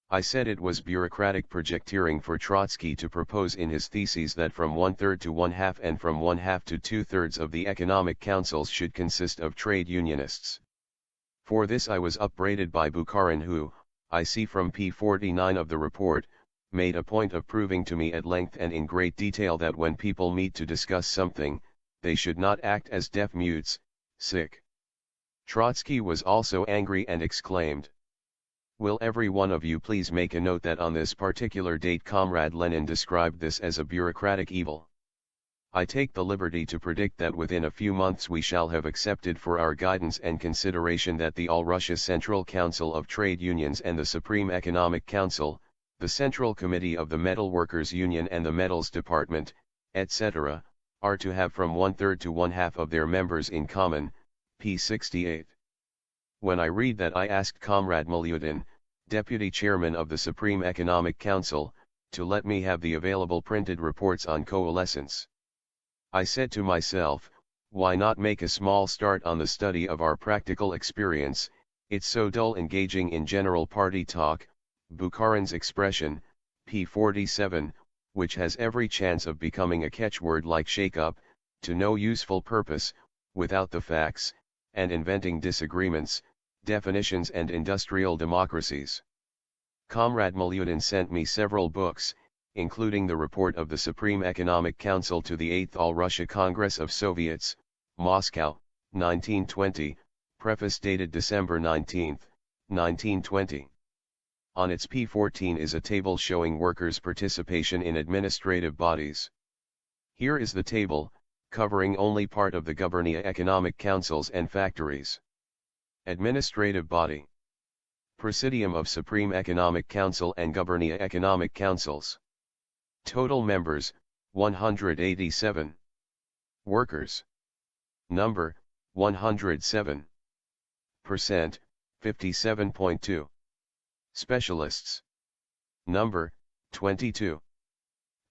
I said it was bureaucratic projecteering for Trotsky to propose in his theses that from 1/3 to 1/2 and from 1/2 to 2/3 of the economic councils should consist of trade unionists. For this I was upbraided by Bukharin, who, I see from p. 49 of the report, made a point of proving to me at length and in great detail that when people meet to discuss something, they should not act as deaf mutes, sick. Trotsky was also angry and exclaimed, "Will every one of you please make a note that on this particular date Comrade Lenin described this as a bureaucratic evil. I take the liberty to predict that within a few months we shall have accepted for our guidance and consideration that the All-Russia Central Council of Trade Unions and the Supreme Economic Council, the Central Committee of the Metal Workers Union and the Metals Department, etc., are to have from 1/3 to 1/2 of their members in common, p. 68. When I read that, I asked Comrade Milyutin, Deputy Chairman of the Supreme Economic Council, to let me have the available printed reports on coalescence. I said to myself, why not make a small start on the study of our practical experience, it's so dull engaging in general party talk, Bukharin's expression, p. 47, which has every chance of becoming a catchword like shake-up, to no useful purpose, without the facts, and inventing disagreements, definitions and industrial democracies. Comrade Milyutin sent me several books, including the report of the Supreme Economic Council to the 8th All-Russia Congress of Soviets, Moscow, 1920, preface dated December 19, 1920. On its p14 is a table showing workers' participation in administrative bodies. Here is the table, covering only part of the Gubernia Economic Councils and factories. Administrative body. Presidium of Supreme Economic Council and Gubernia Economic Councils. Total members, 187. Workers. Number, 107. Percent, 57.2. Specialists. Number, 22.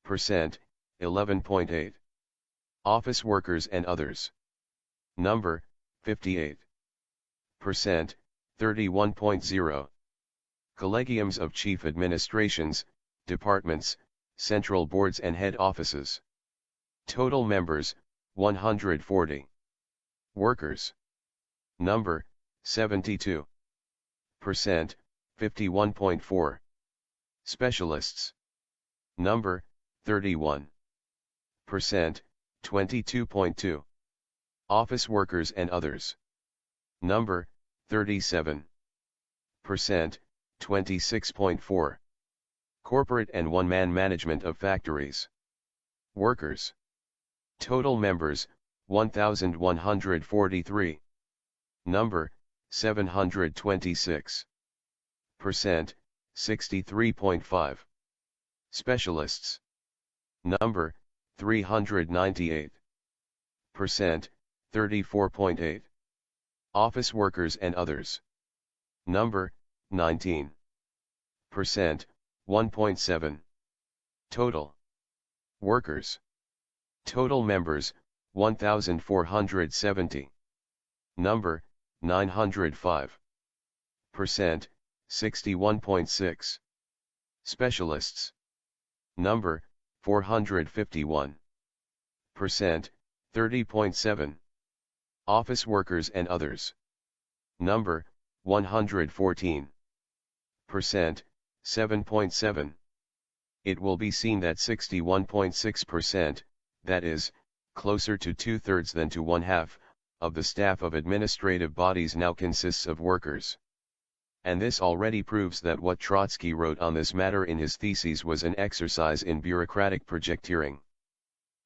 Percent, 11.8. Office workers and others. Number, 58. Percent, 31.0. Collegiums of chief administrations, departments, central boards and head offices. Total members, 140. Workers. Number, 72. Percent, 51.4. Specialists. Number, 31. Percent, 22.2. Office workers and others. Number, 37. Percent, 26.4. Corporate and one-man management of factories. Workers. Total members, 1,143. Number, 726. Percent, 63.5. Specialists. Number, 398%, 34.8. Office workers and others. Number, 19%, 1.7. Total workers. Total members, 1,470. Number, 905%, 61.6. Specialists. Number, 451%, 30.7. Office workers and others. Number, 114%, 7.7. It will be seen that 61.6%, that is, closer to 2/3 than to 1/2, of the staff of administrative bodies now consists of workers. And this already proves that what Trotsky wrote on this matter in his theses was an exercise in bureaucratic projecteering.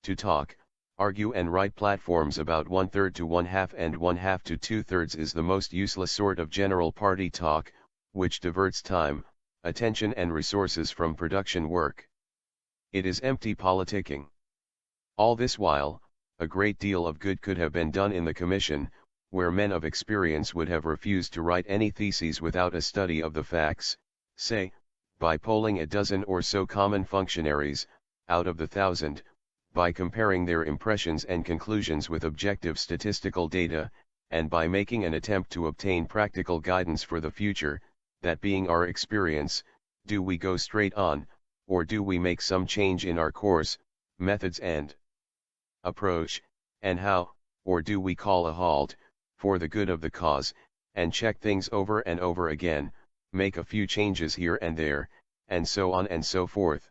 To talk, argue and write platforms about 1/3 to 1/2 and 1/2 to 2/3 is the most useless sort of general party talk, which diverts time, attention and resources from production work. It is empty politicking. All this while, a great deal of good could have been done in the commission, where men of experience would have refused to write any theses without a study of the facts, say, by polling a dozen or so common functionaries, out of the 1,000, by comparing their impressions and conclusions with objective statistical data, and by making an attempt to obtain practical guidance for the future, that being our experience, do we go straight on, or do we make some change in our course, methods and approach, and how, or do we call a halt, for the good of the cause, and check things over and over again, make a few changes here and there, and so on and so forth.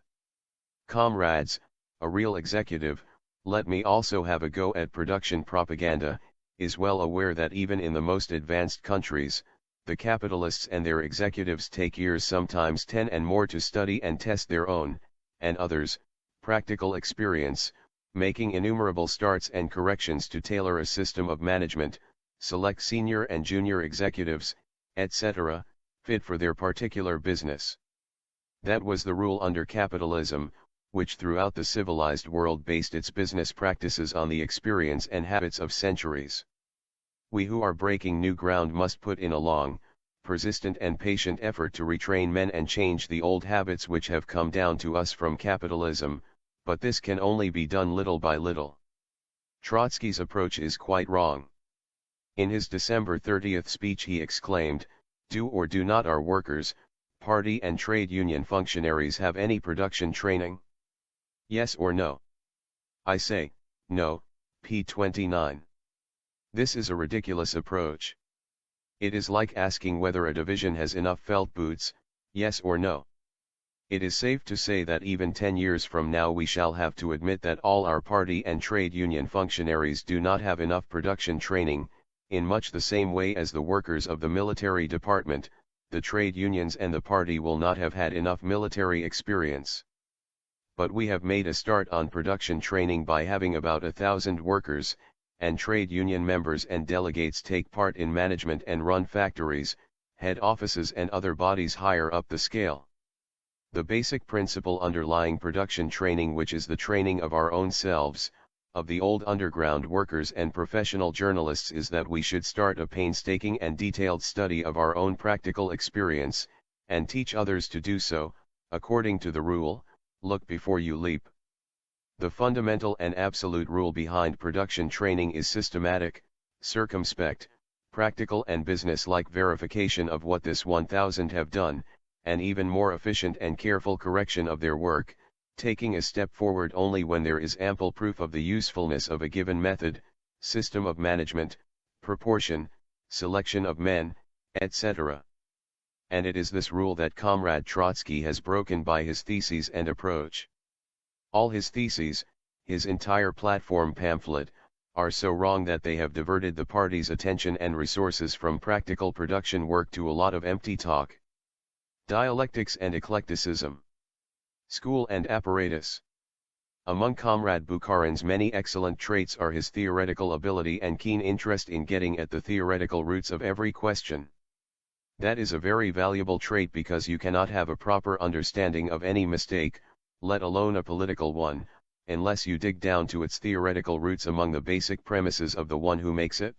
Comrades, a real executive, let me also have a go at production propaganda, is well aware that even in the most advanced countries, the capitalists and their executives take years, sometimes 10 and more, to study and test their own, and others, practical experience, making innumerable starts and corrections to tailor a system of management, select senior and junior executives, etc., fit for their particular business. That was the rule under capitalism, which throughout the civilized world based its business practices on the experience and habits of centuries. We who are breaking new ground must put in a long, persistent and patient effort to retrain men and change the old habits which have come down to us from capitalism, but this can only be done little by little. Trotsky's approach is quite wrong. In his December 30th speech he exclaimed, "Do or do not our workers, party and trade union functionaries have any production training? Yes or no?" I say, no, p. 29. This is a ridiculous approach. It is like asking whether a division has enough felt boots, yes or no. It is safe to say that even 10 years from now we shall have to admit that all our party and trade union functionaries do not have enough production training, in much the same way as the workers of the military department, the trade unions and the party will not have had enough military experience. But we have made a start on production training by having about 1,000 workers, and trade union members and delegates take part in management and run factories, head offices and other bodies higher up the scale. The basic principle underlying production training, which is the training of our own selves, of the old underground workers and professional journalists, is that we should start a painstaking and detailed study of our own practical experience, and teach others to do so, according to the rule, look before you leap. The fundamental and absolute rule behind production training is systematic, circumspect, practical and business-like verification of what this 1,000 have done, and even more efficient and careful correction of their work, taking a step forward only when there is ample proof of the usefulness of a given method, system of management, proportion, selection of men, etc. And it is this rule that Comrade Trotsky has broken by his theses and approach. All his theses, his entire platform pamphlet, are so wrong that they have diverted the party's attention and resources from practical production work to a lot of empty talk. Dialectics and eclecticism. School and apparatus. Among Comrade Bukharin's many excellent traits are his theoretical ability and keen interest in getting at the theoretical roots of every question. That is a very valuable trait, because you cannot have a proper understanding of any mistake, let alone a political one, unless you dig down to its theoretical roots among the basic premises of the one who makes it?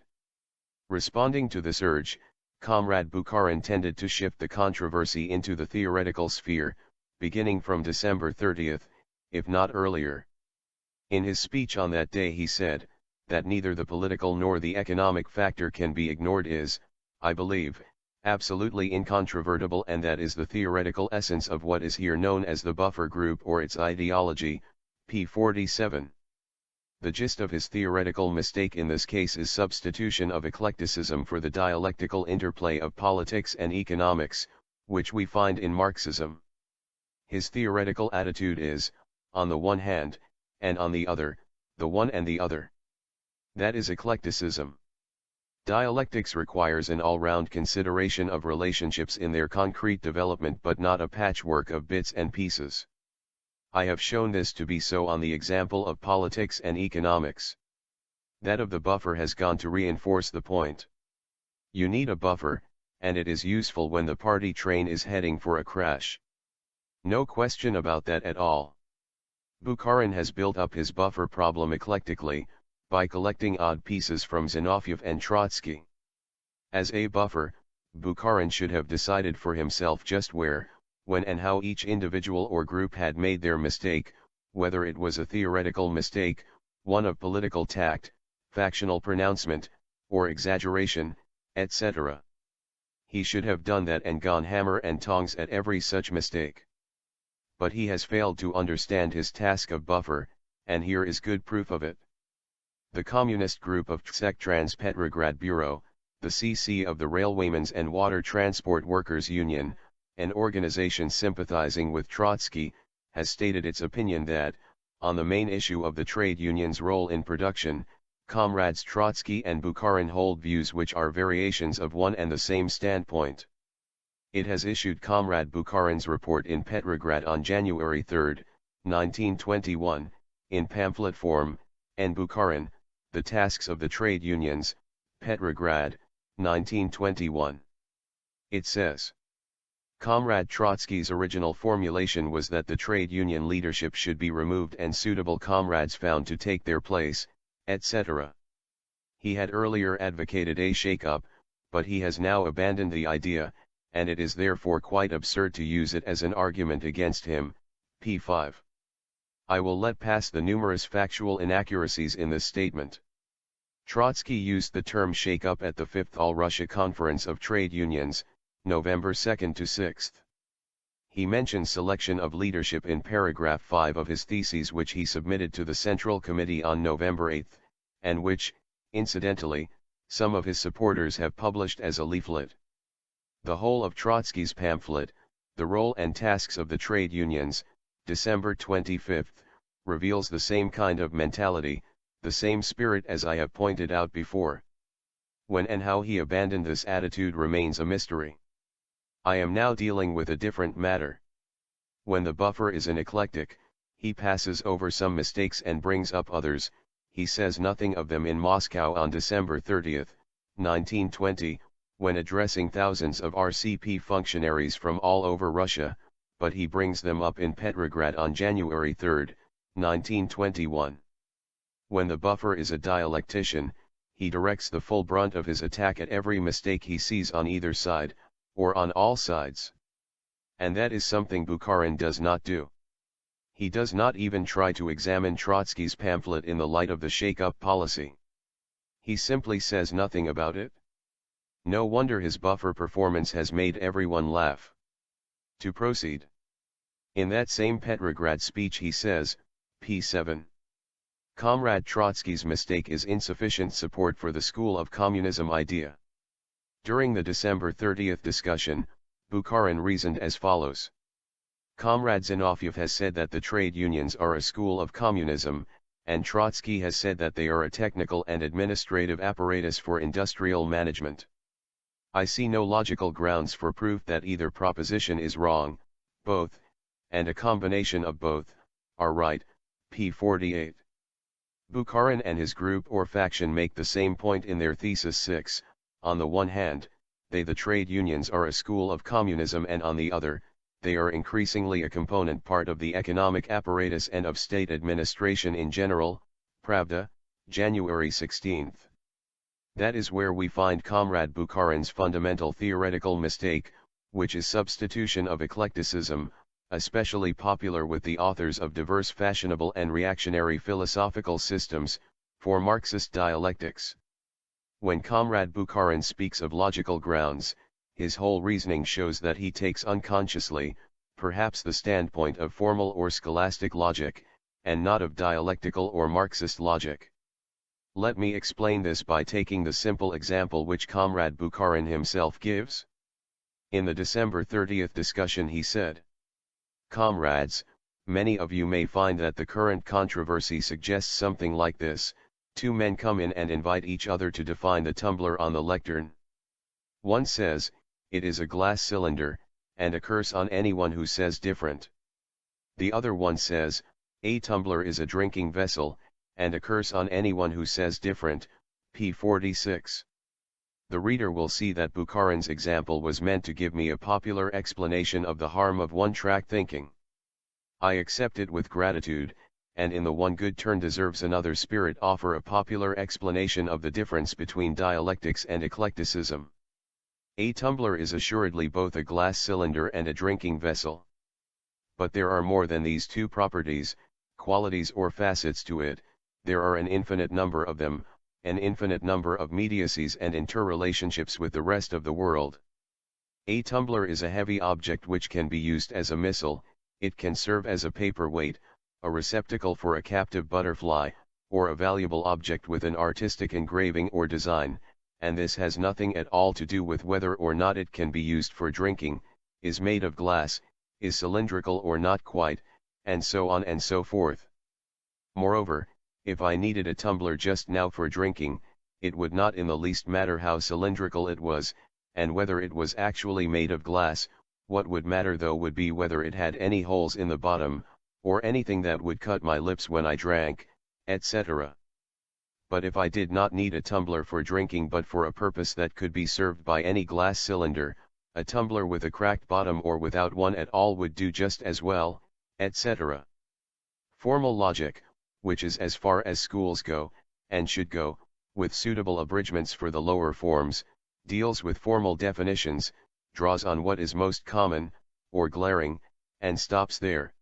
Responding to this urge, Comrade Bukharin tended to shift the controversy into the theoretical sphere, beginning from December 30, if not earlier. In his speech on that day he said, that neither the political nor the economic factor can be ignored is, I believe, absolutely incontrovertible, and that is the theoretical essence of what is here known as the buffer group or its ideology, p. 47. The gist of his theoretical mistake in this case is substitution of eclecticism for the dialectical interplay of politics and economics, which we find in Marxism. His theoretical attitude is, on the one hand, and on the other, the one and the other. That is eclecticism. Dialectics requires an all-round consideration of relationships in their concrete development, but not a patchwork of bits and pieces. I have shown this to be so on the example of politics and economics. That of the buffer has gone to reinforce the point. You need a buffer, and it is useful when the party train is heading for a crash. No question about that at all. Bukharin has built up his buffer problem eclectically, by collecting odd pieces from Zinoviev and Trotsky. As a buffer, Bukharin should have decided for himself just where, when and how each individual or group had made their mistake, whether it was a theoretical mistake, one of political tact, factional pronouncement, or exaggeration, etc. He should have done that and gone hammer and tongs at every such mistake. But he has failed to understand his task of buffer, and here is good proof of it. The communist group of Trans Petrograd Bureau, the CC of the Railwaymen's and Water Transport Workers Union, an organization sympathizing with Trotsky, has stated its opinion that, on the main issue of the trade union's role in production, Comrades Trotsky and Bukharin hold views which are variations of one and the same standpoint. It has issued Comrade Bukharin's report in Petrograd on January 3, 1921, in pamphlet form, and Bukharin, The Tasks of the Trade Unions, Petrograd, 1921. It says, Comrade Trotsky's original formulation was that the trade union leadership should be removed and suitable comrades found to take their place, etc. He had earlier advocated a shake-up, but he has now abandoned the idea, and it is therefore quite absurd to use it as an argument against him, p. 5. I will let pass the numerous factual inaccuracies in this statement. Trotsky used the term shake-up at the 5th All-Russia Conference of Trade Unions, November 2 to 6. He mentions selection of leadership in paragraph 5 of his theses, which he submitted to the Central Committee on November 8, and which, incidentally, some of his supporters have published as a leaflet. The whole of Trotsky's pamphlet, The Role and Tasks of the Trade Unions, December 25, reveals the same kind of mentality, the same spirit as I have pointed out before. When and how he abandoned this attitude remains a mystery. I am now dealing with a different matter. When the buffer is an eclectic, he passes over some mistakes and brings up others. He says nothing of them in Moscow on December 30, 1920, when addressing thousands of RCP functionaries from all over Russia, but he brings them up in Petrograd on January 3, 1921. When the buffer is a dialectician, he directs the full brunt of his attack at every mistake he sees on either side, or on all sides. And that is something Bukharin does not do. He does not even try to examine Trotsky's pamphlet in the light of the shake-up policy. He simply says nothing about it. No wonder his buffer performance has made everyone laugh. To proceed. In that same Petrograd speech he says, p. 7. Comrade Trotsky's mistake is insufficient support for the school of communism idea. During the December 30 discussion, Bukharin reasoned as follows. Comrade Zinoviev has said that the trade unions are a school of communism, and Trotsky has said that they are a technical and administrative apparatus for industrial management. I see no logical grounds for proof that either proposition is wrong, both, and a combination of both, are right, p. 48. Bukharin and his group or faction make the same point in their thesis 6, on the one hand, they the trade unions are a school of communism, and on the other, they are increasingly a component part of the economic apparatus and of state administration in general. Pravda, January 16. That is where we find Comrade Bukharin's fundamental theoretical mistake, which is substitution of eclecticism, especially popular with the authors of diverse fashionable and reactionary philosophical systems, for Marxist dialectics. When Comrade Bukharin speaks of logical grounds, his whole reasoning shows that he takes unconsciously, perhaps the standpoint of formal or scholastic logic, and not of dialectical or Marxist logic. Let me explain this by taking the simple example which Comrade Bukharin himself gives. In the December 30th discussion he said, "Comrades, many of you may find that the current controversy suggests something like this: two men come in and invite each other to define the tumbler on the lectern. One says, it is a glass cylinder, and a curse on anyone who says different. The other one says, a tumbler is a drinking vessel, and a curse on anyone who says different, p. 46. The reader will see that Bukharin's example was meant to give me a popular explanation of the harm of one-track thinking. I accept it with gratitude, and in the one good turn deserves another spirit offer a popular explanation of the difference between dialectics and eclecticism. A tumbler is assuredly both a glass cylinder and a drinking vessel. But there are more than these two properties, qualities or facets to it. There are an infinite number of them, an infinite number of mediacies and interrelationships with the rest of the world. A tumbler is a heavy object which can be used as a missile, it can serve as a paperweight, a receptacle for a captive butterfly, or a valuable object with an artistic engraving or design, and this has nothing at all to do with whether or not it can be used for drinking, is made of glass, is cylindrical or not quite, and so on and so forth. Moreover, if I needed a tumbler just now for drinking, it would not in the least matter how cylindrical it was, and whether it was actually made of glass. What would matter though would be whether it had any holes in the bottom, or anything that would cut my lips when I drank, etc. But if I did not need a tumbler for drinking but for a purpose that could be served by any glass cylinder, a tumbler with a cracked bottom or without one at all would do just as well, etc. Formal logic, which is as far as schools go, and should go, with suitable abridgments for the lower forms, deals with formal definitions, draws on what is most common, or glaring, and stops there.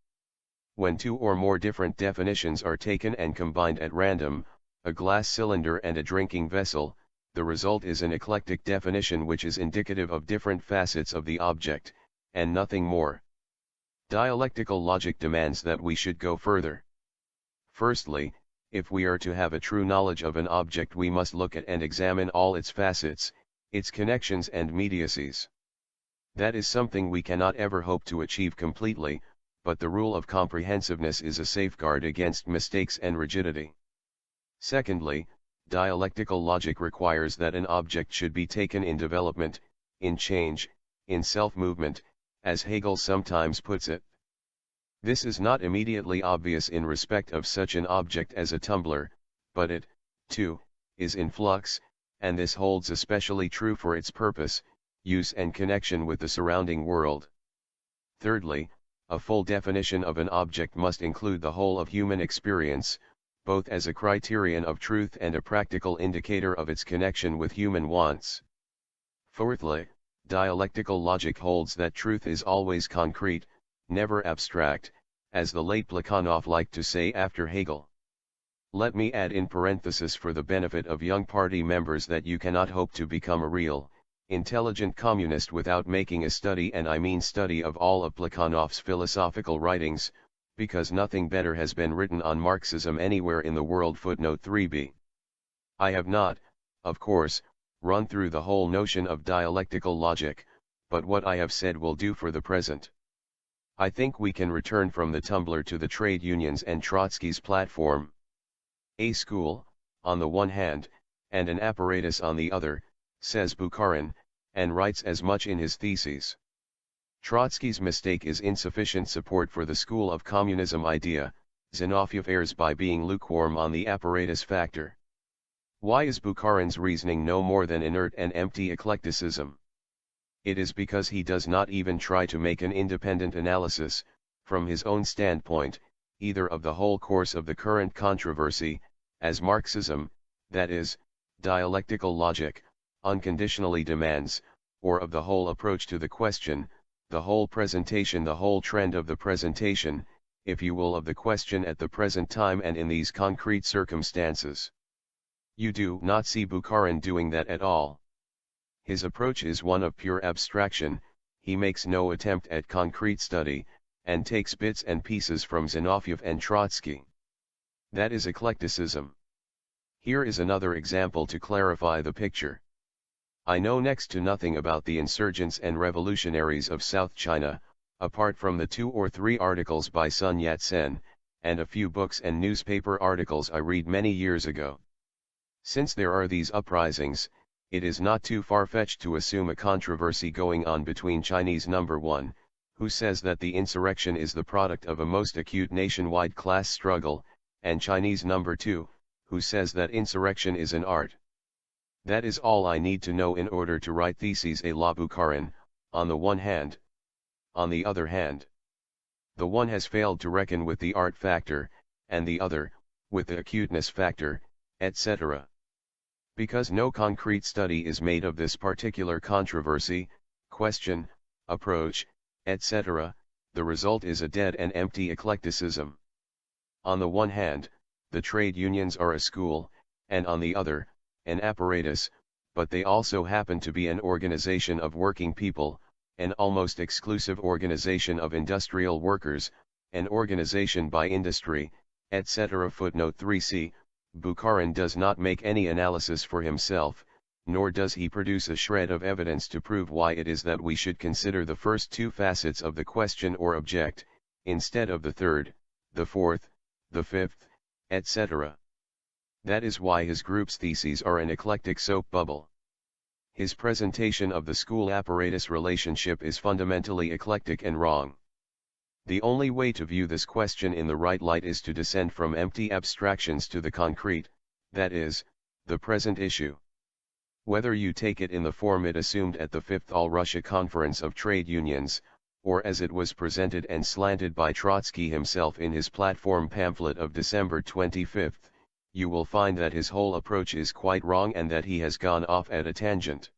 When two or more different definitions are taken and combined at random, a glass cylinder and a drinking vessel, the result is an eclectic definition which is indicative of different facets of the object, and nothing more. Dialectical logic demands that we should go further. Firstly, if we are to have a true knowledge of an object we must look at and examine all its facets, its connections and mediacies. That is something we cannot ever hope to achieve completely, but the rule of comprehensiveness is a safeguard against mistakes and rigidity. Secondly, dialectical logic requires that an object should be taken in development, in change, in self-movement, as Hegel sometimes puts it. This is not immediately obvious in respect of such an object as a tumbler, but it, too, is in flux, and this holds especially true for its purpose, use and connection with the surrounding world. Thirdly, a full definition of an object must include the whole of human experience, both as a criterion of truth and a practical indicator of its connection with human wants. Fourthly, dialectical logic holds that truth is always concrete, never abstract, as the late Plekhanov liked to say after Hegel. Let me add in parenthesis for the benefit of young party members that you cannot hope to become a real, intelligent communist without making a study, and I mean study, of all of Plekhanov's philosophical writings, because nothing better has been written on Marxism anywhere in the world. Footnote 3b. I have not, of course, run through the whole notion of dialectical logic, but what I have said will do for the present. I think we can return from the tumbler to the trade unions and Trotsky's platform. A school, on the one hand, and an apparatus on the other, says Bukharin, and writes as much in his theses. Trotsky's mistake is insufficient support for the school of communism idea. Zinoviev errs by being lukewarm on the apparatus factor. Why is Bukharin's reasoning no more than inert and empty eclecticism? It is because he does not even try to make an independent analysis, from his own standpoint, either of the whole course of the current controversy, as Marxism, that is, dialectical logic, unconditionally demands, or of the whole approach to the question, the whole presentation, the whole trend of the presentation, if you will, of the question at the present time and in these concrete circumstances. You do not see Bukharin doing that at all. His approach is one of pure abstraction, he makes no attempt at concrete study, and takes bits and pieces from Zinoviev and Trotsky. That is eclecticism. Here is another example to clarify the picture. I know next to nothing about the insurgents and revolutionaries of South China, apart from the 2 or 3 articles by Sun Yat-sen, and a few books and newspaper articles I read many years ago. Since there are these uprisings, it is not too far-fetched to assume a controversy going on between Chinese number 1, who says that the insurrection is the product of a most acute nationwide class struggle, and Chinese number 2, who says that insurrection is an art. That is all I need to know in order to write theses à la Bukharin, on the one hand. On the other hand, the one has failed to reckon with the art factor, and the other, with the acuteness factor, etc. Because no concrete study is made of this particular controversy, question, approach, etc., the result is a dead and empty eclecticism. On the one hand, the trade unions are a school, and on the other, an apparatus, but they also happen to be an organization of working people, an almost exclusive organization of industrial workers, an organization by industry, etc. Footnote 3c. Bukharin does not make any analysis for himself, nor does he produce a shred of evidence to prove why it is that we should consider the first 2 facets of the question or object, instead of the third, the fourth, the fifth, etc. That is why his group's theses are an eclectic soap bubble. His presentation of the school apparatus relationship is fundamentally eclectic and wrong. The only way to view this question in the right light is to descend from empty abstractions to the concrete, that is, the present issue. Whether you take it in the form it assumed at the 5th All-Russia Conference of Trade Unions, or as it was presented and slanted by Trotsky himself in his platform pamphlet of December 25, you will find that his whole approach is quite wrong and that he has gone off at a tangent.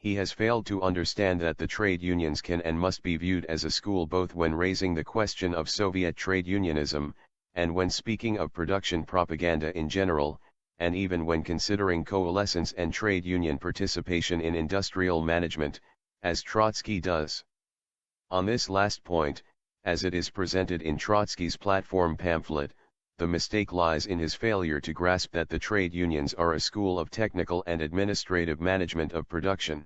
He has failed to understand that the trade unions can and must be viewed as a school both when raising the question of Soviet trade unionism, and when speaking of production propaganda in general, and even when considering coalescence and trade union participation in industrial management, as Trotsky does. On this last point, as it is presented in Trotsky's platform pamphlet, the mistake lies in his failure to grasp that the trade unions are a school of technical and administrative management of production.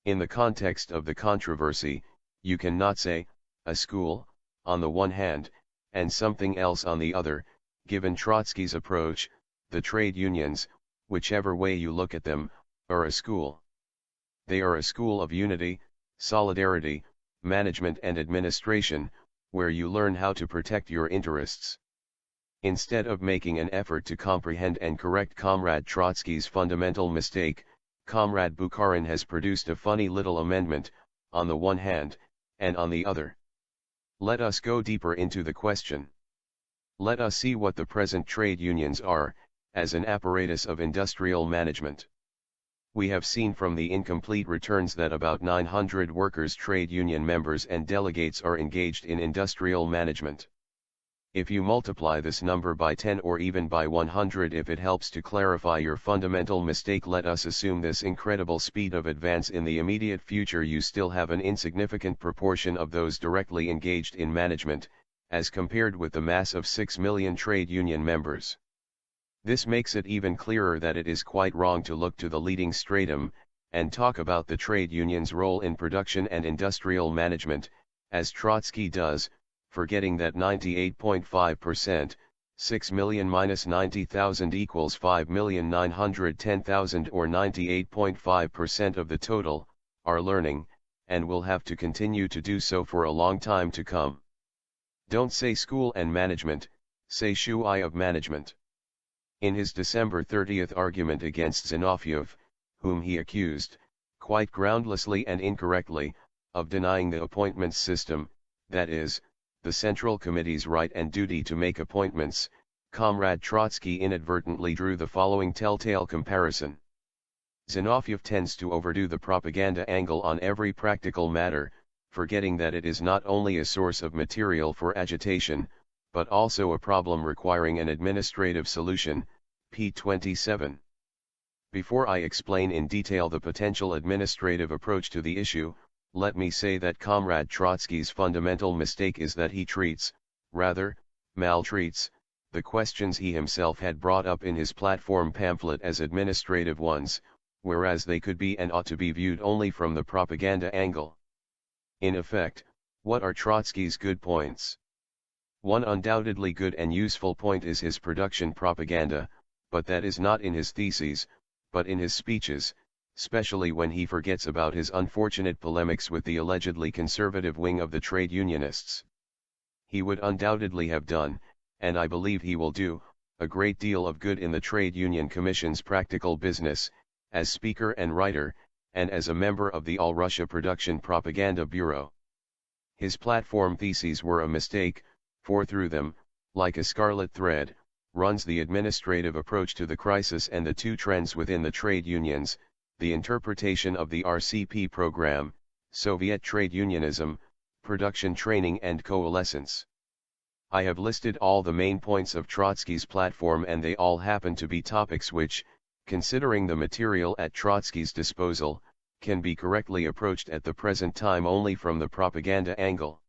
In the context of the controversy, you cannot say, a school, on the one hand, and something else on the other. Given Trotsky's approach, the trade unions, whichever way you look at them, are a school. They are a school of unity, solidarity, management and administration, where you learn how to protect your interests. Instead of making an effort to comprehend and correct Comrade Trotsky's fundamental mistake, Comrade Bukharin has produced a funny little amendment, on the one hand, and on the other. Let us go deeper into the question. Let us see what the present trade unions are, as an apparatus of industrial management. We have seen from the incomplete returns that about 900 workers' trade union members and delegates are engaged in industrial management. If you multiply this number by 10 or even by 100 if it helps to clarify your fundamental mistake, let us assume this incredible speed of advance in the immediate future, you still have an insignificant proportion of those directly engaged in management, as compared with the mass of 6 million trade union members. This makes it even clearer that it is quite wrong to look to the leading stratum, and talk about the trade union's role in production and industrial management, as Trotsky does, forgetting that 98.5%, 6 million minus 90,000 equals 5,910,000 or 98.5% of the total, are learning, and will have to continue to do so for a long time to come. Don't say school and management, say shui of management. In his December 30 argument against Zinoviev, whom he accused, quite groundlessly and incorrectly, of denying the appointments system, that is, the Central Committee's right and duty to make appointments, Comrade Trotsky inadvertently drew the following telltale comparison. Zinoviev tends to overdo the propaganda angle on every practical matter, forgetting that it is not only a source of material for agitation, but also a problem requiring an administrative solution, p. 27. Before I explain in detail the potential administrative approach to the issue, let me say that Comrade Trotsky's fundamental mistake is that he treats, rather, maltreats, the questions he himself had brought up in his platform pamphlet as administrative ones, whereas they could be and ought to be viewed only from the propaganda angle. In effect, what are Trotsky's good points? One undoubtedly good and useful point is his production propaganda, but that is not in his theses, but in his speeches, especially when he forgets about his unfortunate polemics with the allegedly conservative wing of the trade unionists. He would undoubtedly have done, and I believe he will do, a great deal of good in the Trade Union Commission's practical business, as speaker and writer, and as a member of the All Russia Production Propaganda Bureau. His platform theses were a mistake, for through them, like a scarlet thread, runs the administrative approach to the crisis and the two trends within the trade unions, the interpretation of the RCP program, Soviet trade unionism, production training and coalescence. I have listed all the main points of Trotsky's platform and they all happen to be topics which, considering the material at Trotsky's disposal, can be correctly approached at the present time only from the propaganda angle.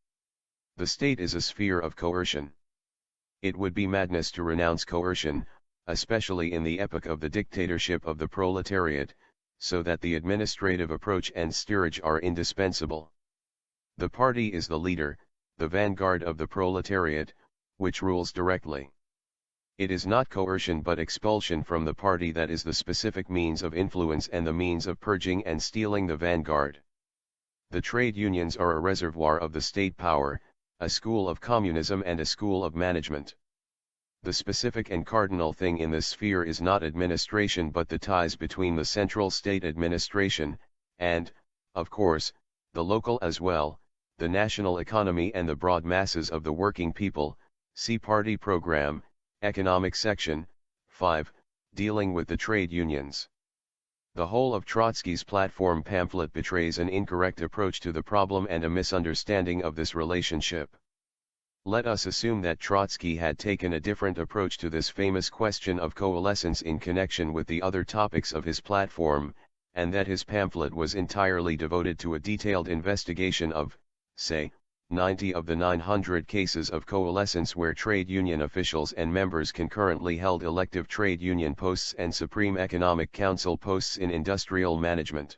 The state is a sphere of coercion. It would be madness to renounce coercion, especially in the epoch of the dictatorship of the proletariat, so that the administrative approach and steerage are indispensable. The party is the leader, the vanguard of the proletariat, which rules directly. It is not coercion but expulsion from the party that is the specific means of influence and the means of purging and stealing the vanguard. The trade unions are a reservoir of the state power, a school of communism and a school of management. The specific and cardinal thing in this sphere is not administration but the ties between the central state administration, and, of course, the local as well, the national economy and the broad masses of the working people. See Party Program, Economic Section, 5, dealing with the trade unions. The whole of Trotsky's platform pamphlet betrays an incorrect approach to the problem and a misunderstanding of this relationship. Let us assume that Trotsky had taken a different approach to this famous question of coalescence in connection with the other topics of his platform, and that his pamphlet was entirely devoted to a detailed investigation of, say, 90 of the 900 cases of coalescence where trade union officials and members concurrently held elective trade union posts and Supreme Economic Council posts in industrial management.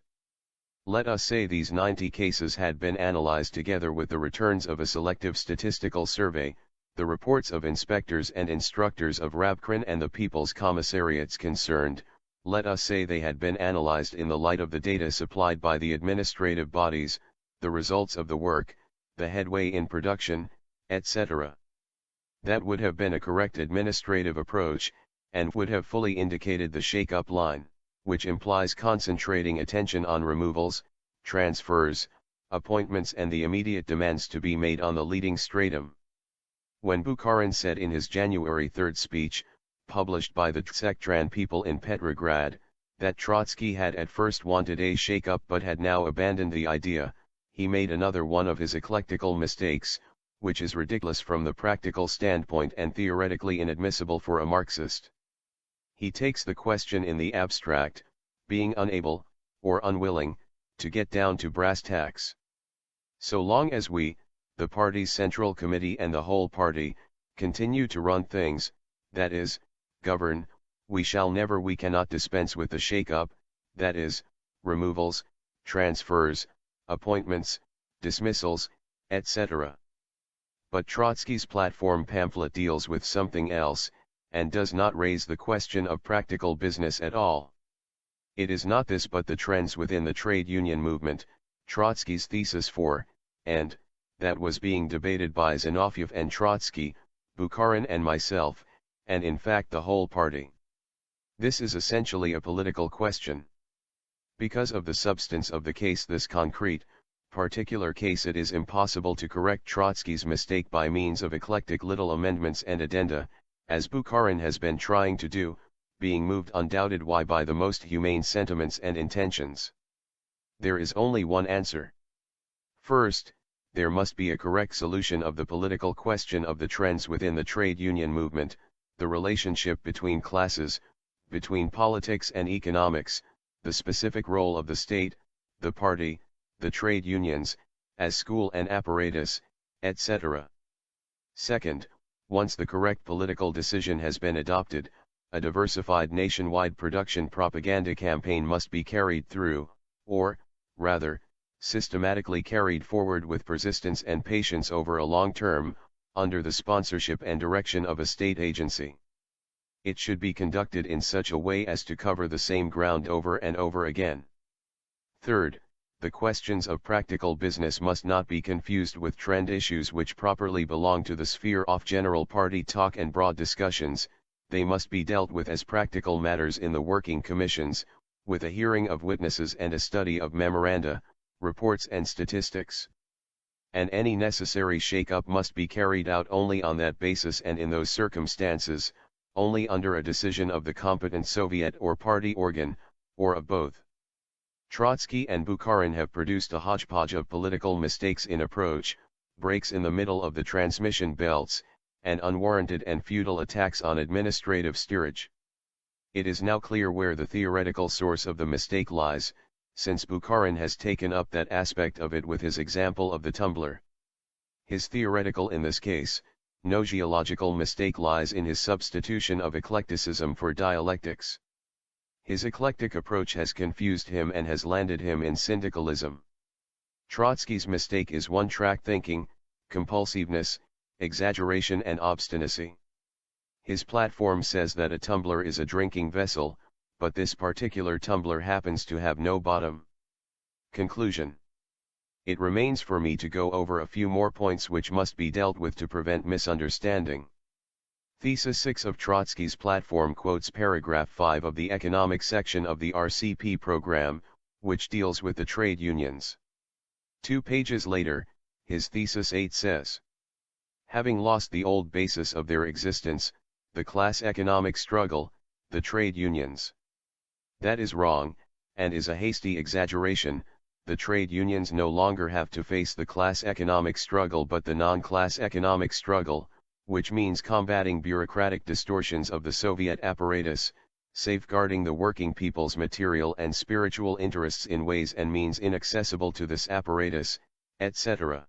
Let us say these 90 cases had been analyzed together with the returns of a selective statistical survey, the reports of inspectors and instructors of Rabkrin and the people's commissariats concerned. Let us say they had been analyzed in the light of the data supplied by the administrative bodies, the results of the work, the headway in production, etc. That would have been a correct administrative approach, and would have fully indicated the shake-up line, which implies concentrating attention on removals, transfers, appointments and the immediate demands to be made on the leading stratum. When Bukharin said in his January 3 speech, published by the Tsektran people in Petrograd, that Trotsky had at first wanted a shake-up but had now abandoned the idea, he made another one of his eclectical mistakes, which is ridiculous from the practical standpoint and theoretically inadmissible for a Marxist. He takes the question in the abstract, being unable, or unwilling, to get down to brass tacks. So long as we, the party's Central Committee and the whole party, continue to run things, that is, govern, we cannot dispense with the shake-up, that is, removals, transfers, appointments, dismissals, etc. But Trotsky's platform pamphlet deals with something else, and does not raise the question of practical business at all. It is not this but the trends within the trade union movement, Trotsky's thesis for, and, that was being debated by Zinoviev and Trotsky, Bukharin and myself, and in fact the whole party. This is essentially a political question. Because of the substance of the case, this concrete, particular case, it is impossible to correct Trotsky's mistake by means of eclectic little amendments and addenda, as Bukharin has been trying to do, being moved undoubted why by the most humane sentiments and intentions. There is only one answer. First, there must be a correct solution of the political question of the trends within the trade union movement, the relationship between classes, between politics and economics, the specific role of the state, the party, the trade unions, as school and apparatus, etc. Second, once the correct political decision has been adopted, a diversified nationwide production propaganda campaign must be carried through, or, rather, systematically carried forward with persistence and patience over a long term, under the sponsorship and direction of a state agency. It should be conducted in such a way as to cover the same ground over and over again. Third, the questions of practical business must not be confused with trend issues which properly belong to the sphere of general party talk and broad discussions. They must be dealt with as practical matters in the working commissions, with a hearing of witnesses and a study of memoranda, reports and statistics. And any necessary shake-up must be carried out only on that basis and in those circumstances, only under a decision of the competent Soviet or party organ, or of both. Trotsky and Bukharin have produced a hodgepodge of political mistakes in approach, breaks in the middle of the transmission belts, and unwarranted and futile attacks on administrative steerage. It is now clear where the theoretical source of the mistake lies, since Bukharin has taken up that aspect of it with his example of the tumbler. His theoretical in this case, no geological mistake lies in his substitution of eclecticism for dialectics. His eclectic approach has confused him and has landed him in syndicalism. Trotsky's mistake is one-track thinking, compulsiveness, exaggeration and obstinacy. His platform says that a tumbler is a drinking vessel, but this particular tumbler happens to have no bottom. Conclusion. It remains for me to go over a few more points which must be dealt with to prevent misunderstanding. Thesis 6 of Trotsky's platform quotes paragraph 5 of the economic section of the RCP program, which deals with the trade unions. 2 pages later, his thesis 8 says, having lost the old basis of their existence, the class economic struggle, the trade unions. That is wrong, and is a hasty exaggeration. The trade unions no longer have to face the class economic struggle but the non-class economic struggle, which means combating bureaucratic distortions of the Soviet apparatus, safeguarding the working people's material and spiritual interests in ways and means inaccessible to this apparatus, etc.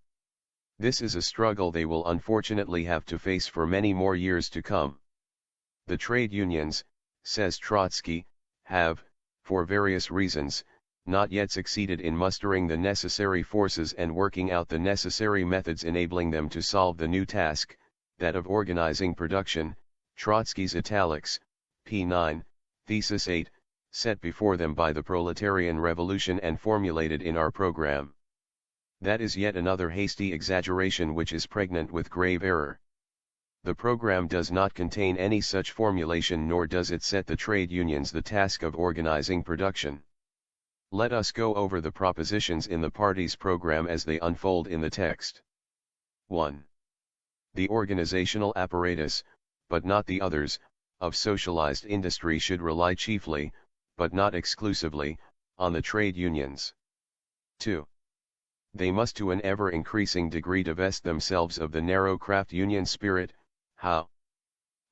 This is a struggle they will unfortunately have to face for many more years to come. The trade unions, says Trotsky, have, for various reasons, not yet succeeded in mustering the necessary forces and working out the necessary methods enabling them to solve the new task, that of organizing production, Trotsky's italics, p9, thesis 8, set before them by the proletarian revolution and formulated in our program. That is yet another hasty exaggeration which is pregnant with grave error. The program does not contain any such formulation nor does it set the trade unions the task of organizing production. Let us go over the propositions in the party's program as they unfold in the text. 1. The organizational apparatus, but not the others, of socialized industry should rely chiefly, but not exclusively, on the trade unions. 2. They must to an ever-increasing degree divest themselves of the narrow craft union spirit. How?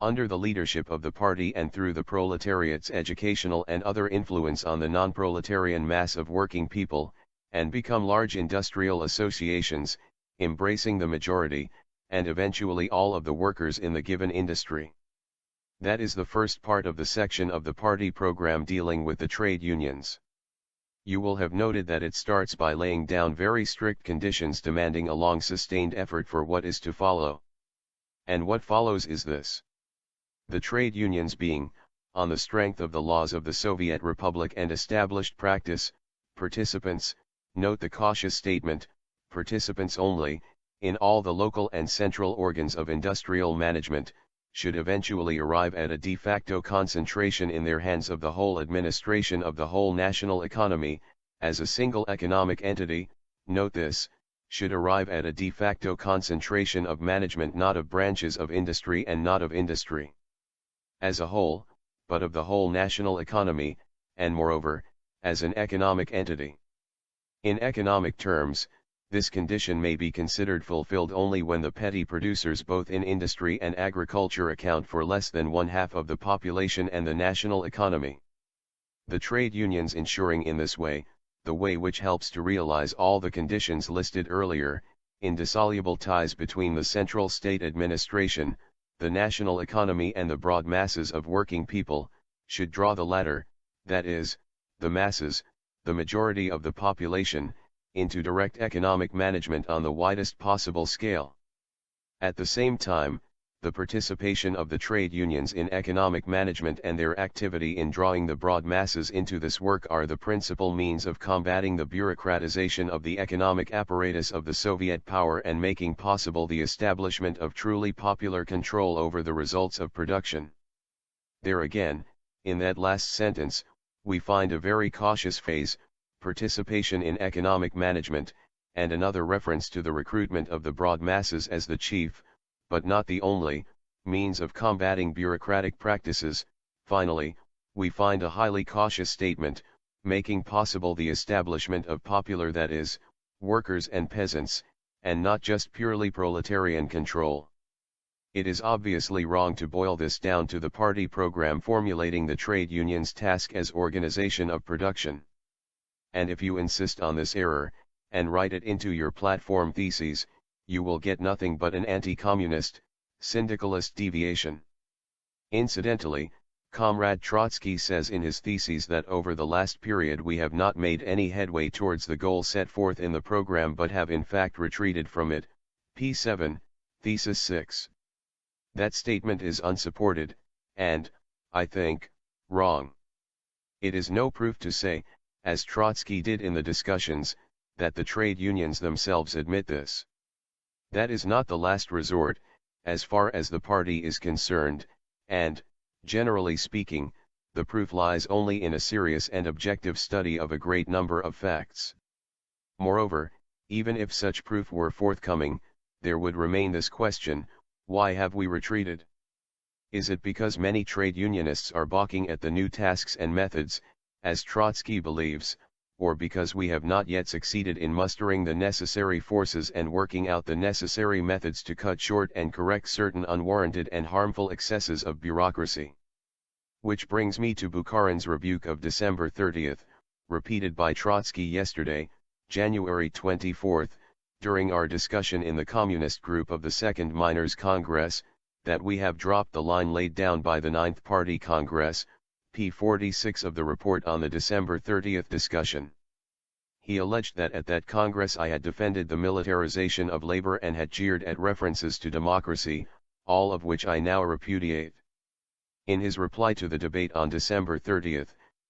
Under the leadership of the party and through the proletariat's educational and other influence on the non-proletarian mass of working people, and become large industrial associations, embracing the majority, and eventually all of the workers in the given industry. That is the first part of the section of the party program dealing with the trade unions. You will have noted that it starts by laying down very strict conditions demanding a long sustained effort for what is to follow. And what follows is this. The trade unions being, on the strength of the laws of the Soviet Republic and established practice, participants, note the cautious statement, participants only, in all the local and central organs of industrial management, should eventually arrive at a de facto concentration in their hands of the whole administration of the whole national economy, as a single economic entity, note this, should arrive at a de facto concentration of management not of branches of industry and not of industry as a whole, but of the whole national economy, and moreover, as an economic entity. In economic terms, this condition may be considered fulfilled only when the petty producers both in industry and agriculture account for less than one-half of the population and the national economy. The trade unions ensuring in this way, the way which helps to realize all the conditions listed earlier, indissoluble ties between the central state administration, the national economy and the broad masses of working people, should draw the latter, that is, the masses, the majority of the population, into direct economic management on the widest possible scale. At the same time, the participation of the trade unions in economic management and their activity in drawing the broad masses into this work are the principal means of combating the bureaucratization of the economic apparatus of the Soviet power and making possible the establishment of truly popular control over the results of production. There again, in that last sentence, we find a very cautious phrase, participation in economic management, and another reference to the recruitment of the broad masses as the chief, but not the only, means of combating bureaucratic practices. Finally, we find a highly cautious statement, making possible the establishment of popular, that is, workers and peasants, and not just purely proletarian control. It is obviously wrong to boil this down to the party program formulating the trade union's task as organization of production. And if you insist on this error, and write it into your platform theses, you will get nothing but an anti-communist, syndicalist deviation. Incidentally, Comrade Trotsky says in his theses that over the last period we have not made any headway towards the goal set forth in the program but have in fact retreated from it, p. 7, thesis 6. That statement is unsupported, and, I think, wrong. It is no proof to say, as Trotsky did in the discussions, that the trade unions themselves admit this. That is not the last resort, as far as the party is concerned, and, generally speaking, the proof lies only in a serious and objective study of a great number of facts. Moreover, even if such proof were forthcoming, there would remain this question: why have we retreated? Is it because many trade unionists are balking at the new tasks and methods, as Trotsky believes, or because we have not yet succeeded in mustering the necessary forces and working out the necessary methods to cut short and correct certain unwarranted and harmful excesses of bureaucracy? Which brings me to Bukharin's rebuke of December 30, repeated by Trotsky yesterday, January 24, during our discussion in the Communist group of the Second Miners' Congress, that we have dropped the line laid down by the Ninth Party Congress, p. 46 of the report on the December 30 discussion. He alleged that at that Congress I had defended the militarization of labor and had jeered at references to democracy, all of which I now repudiate. In his reply to the debate on December 30,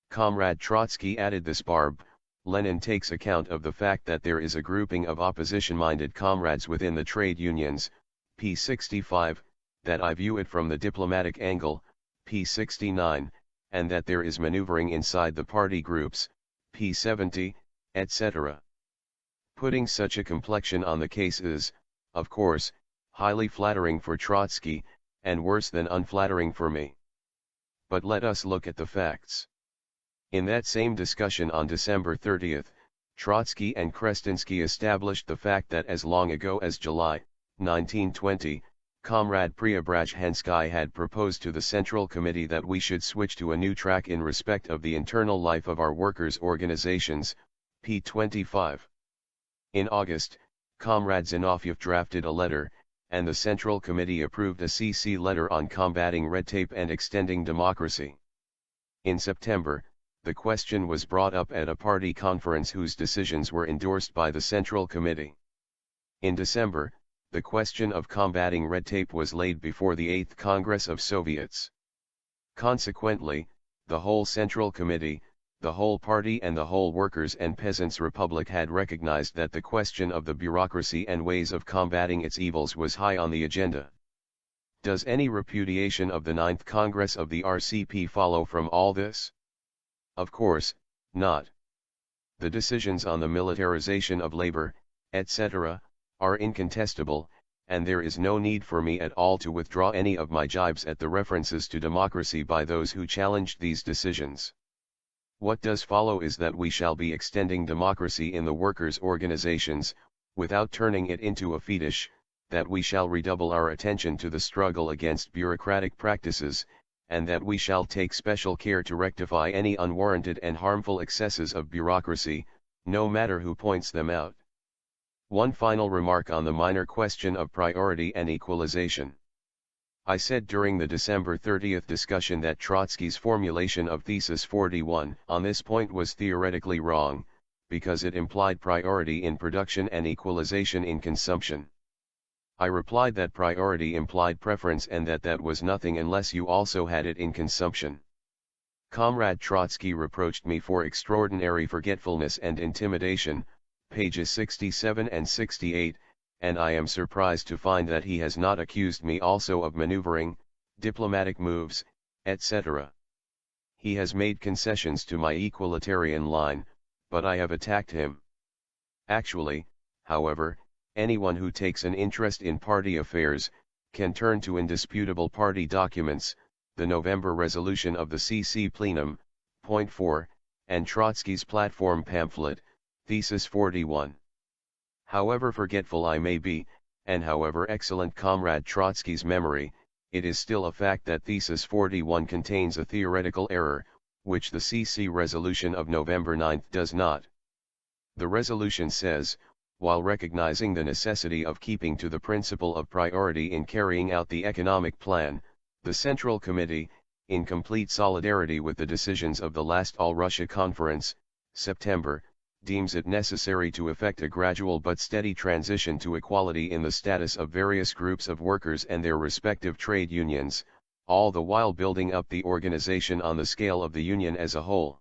Comrade Trotsky added this barb: Lenin takes account of the fact that there is a grouping of opposition-minded comrades within the trade unions, p. 65, that I view it from the diplomatic angle, p. 69, and that there is maneuvering inside the party groups, p. 70, etc. Putting such a complexion on the case is, of course, highly flattering for Trotsky, and worse than unflattering for me. But let us look at the facts. In that same discussion on December 30, Trotsky and Krestinsky established the fact that as long ago as July, 1920, Comrade Preobrazhensky had proposed to the Central Committee that we should switch to a new track in respect of the internal life of our workers' organizations, p. 25. In August, Comrade Zinoviev drafted a letter, and the Central Committee approved a CC letter on combating red tape and extending democracy. In September, the question was brought up at a party conference whose decisions were endorsed by the Central Committee. In December, the question of combating red tape was laid before the 8th Congress of Soviets. Consequently, the whole Central Committee, the whole party and the whole Workers' and Peasants' Republic had recognized that the question of the bureaucracy and ways of combating its evils was high on the agenda. Does any repudiation of the 9th Congress of the RCP follow from all this? Of course, not. The decisions on the militarization of labor, etc., are incontestable, and there is no need for me at all to withdraw any of my jibes at the references to democracy by those who challenged these decisions. What does follow is that we shall be extending democracy in the workers' organizations, without turning it into a fetish, that we shall redouble our attention to the struggle against bureaucratic practices, and that we shall take special care to rectify any unwarranted and harmful excesses of bureaucracy, no matter who points them out. One final remark on the minor question of priority and equalization. I said during the December 30th discussion that Trotsky's formulation of Thesis 41 on this point was theoretically wrong, because it implied priority in production and equalization in consumption. I replied that priority implied preference and that was nothing unless you also had it in consumption. Comrade Trotsky reproached me for extraordinary forgetfulness and intimidation, pages 67 and 68, and I am surprised to find that he has not accused me also of maneuvering, diplomatic moves, etc. He has made concessions to my equalitarian line, but I have attacked him. Actually, however, anyone who takes an interest in party affairs, can turn to indisputable party documents, the November resolution of the CC Plenum, point 4, and Trotsky's platform pamphlet, Thesis 41. However forgetful I may be, and however excellent Comrade Trotsky's memory, it is still a fact that Thesis 41 contains a theoretical error, which the CC resolution of November 9 does not. The resolution says, while recognizing the necessity of keeping to the principle of priority in carrying out the economic plan, the Central Committee, in complete solidarity with the decisions of the last All-Russia Conference, September, deems it necessary to effect a gradual but steady transition to equality in the status of various groups of workers and their respective trade unions, all the while building up the organization on the scale of the union as a whole.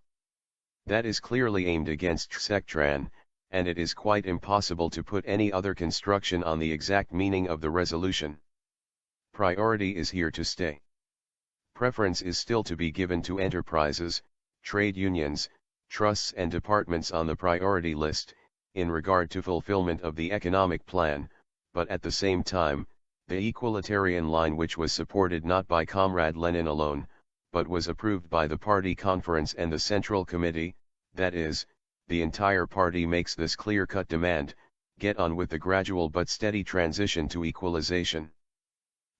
That is clearly aimed against sectran, and it is quite impossible to put any other construction on the exact meaning of the resolution. Priority is here to stay. Preference is still to be given to enterprises, trade unions, trusts and departments on the priority list, in regard to fulfillment of the economic plan, but at the same time, the equalitarian line which was supported not by Comrade Lenin alone, but was approved by the party conference and the Central Committee, that is, the entire party makes this clear-cut demand, get on with the gradual but steady transition to equalization.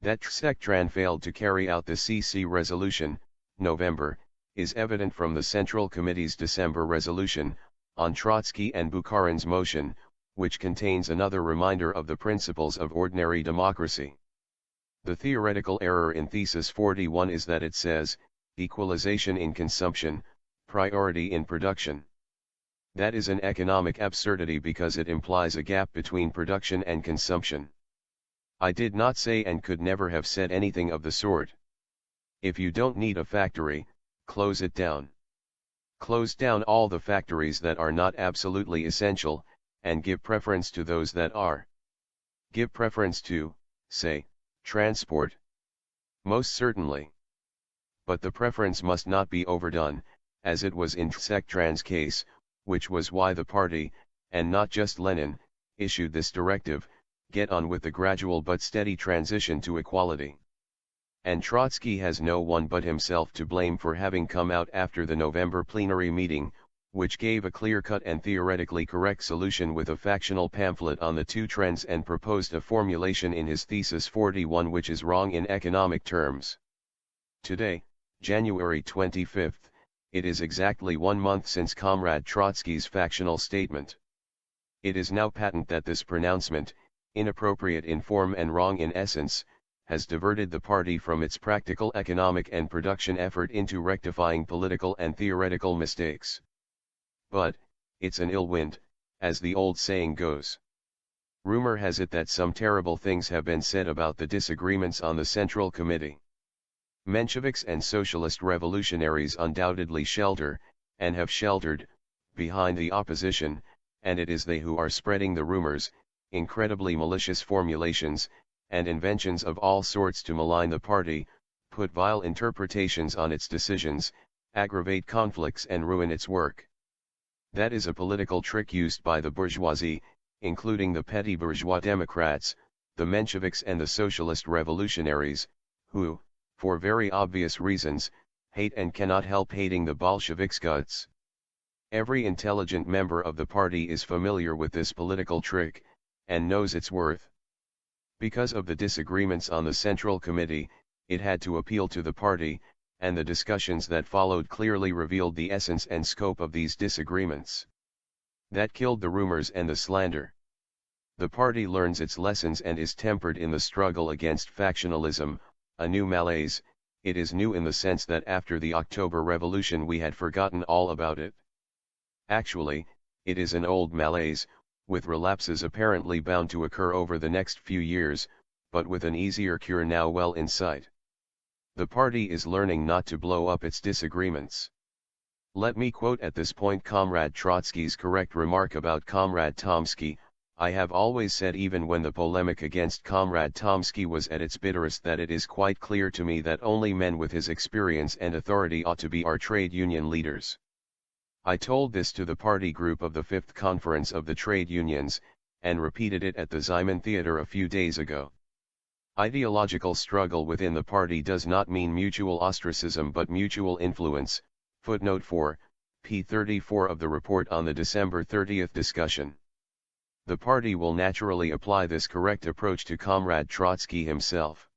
That Sectran failed to carry out the CC resolution, November, is evident from the Central Committee's December resolution, on Trotsky and Bukharin's motion, which contains another reminder of the principles of ordinary democracy. The theoretical error in Thesis 41 is that it says, equalization in consumption, priority in production. That is an economic absurdity because it implies a gap between production and consumption. I did not say and could never have said anything of the sort. If you don't need a factory, close it down. Close down all the factories that are not absolutely essential, and give preference to those that are. Give preference to, say, transport. Most certainly. But the preference must not be overdone, as it was in Sectran's case, which was why the party, and not just Lenin, issued this directive, get on with the gradual but steady transition to equality. And Trotsky has no one but himself to blame for having come out after the November plenary meeting, which gave a clear-cut and theoretically correct solution with a factional pamphlet on the two trends and proposed a formulation in his Thesis 41 which is wrong in economic terms. Today, January 25, it is exactly 1 month since Comrade Trotsky's factional statement. It is now patent that this pronouncement, inappropriate in form and wrong in essence, has diverted the party from its practical economic and production effort into rectifying political and theoretical mistakes. But, it's an ill wind, as the old saying goes. Rumor has it that some terrible things have been said about the disagreements on the Central Committee. Mensheviks and socialist revolutionaries undoubtedly shelter, and have sheltered, behind the opposition, and it is they who are spreading the rumors, incredibly malicious formulations, and inventions of all sorts to malign the party, put vile interpretations on its decisions, aggravate conflicts and ruin its work. That is a political trick used by the bourgeoisie, including the petty bourgeois Democrats, the Mensheviks and the socialist revolutionaries, who, for very obvious reasons, hate and cannot help hating the Bolsheviks' guts. Every intelligent member of the party is familiar with this political trick, and knows its worth. Because of the disagreements on the Central Committee, it had to appeal to the party, and the discussions that followed clearly revealed the essence and scope of these disagreements. That killed the rumors and the slander. The party learns its lessons and is tempered in the struggle against factionalism, a new malaise. It is new in the sense that after the October Revolution we had forgotten all about it. Actually, it is an old malaise, with relapses apparently bound to occur over the next few years, but with an easier cure now well in sight. The party is learning not to blow up its disagreements. Let me quote at this point Comrade Trotsky's correct remark about Comrade Tomsky. I have always said, even when the polemic against Comrade Tomsky was at its bitterest, that it is quite clear to me that only men with his experience and authority ought to be our trade union leaders. I told this to the party group of the 5th Conference of the Trade Unions, and repeated it at the Ziman Theater a few days ago. Ideological struggle within the party does not mean mutual ostracism but mutual influence. Footnote 4, p. 34 of the report on the December 30th discussion. The party will naturally apply this correct approach to Comrade Trotsky himself.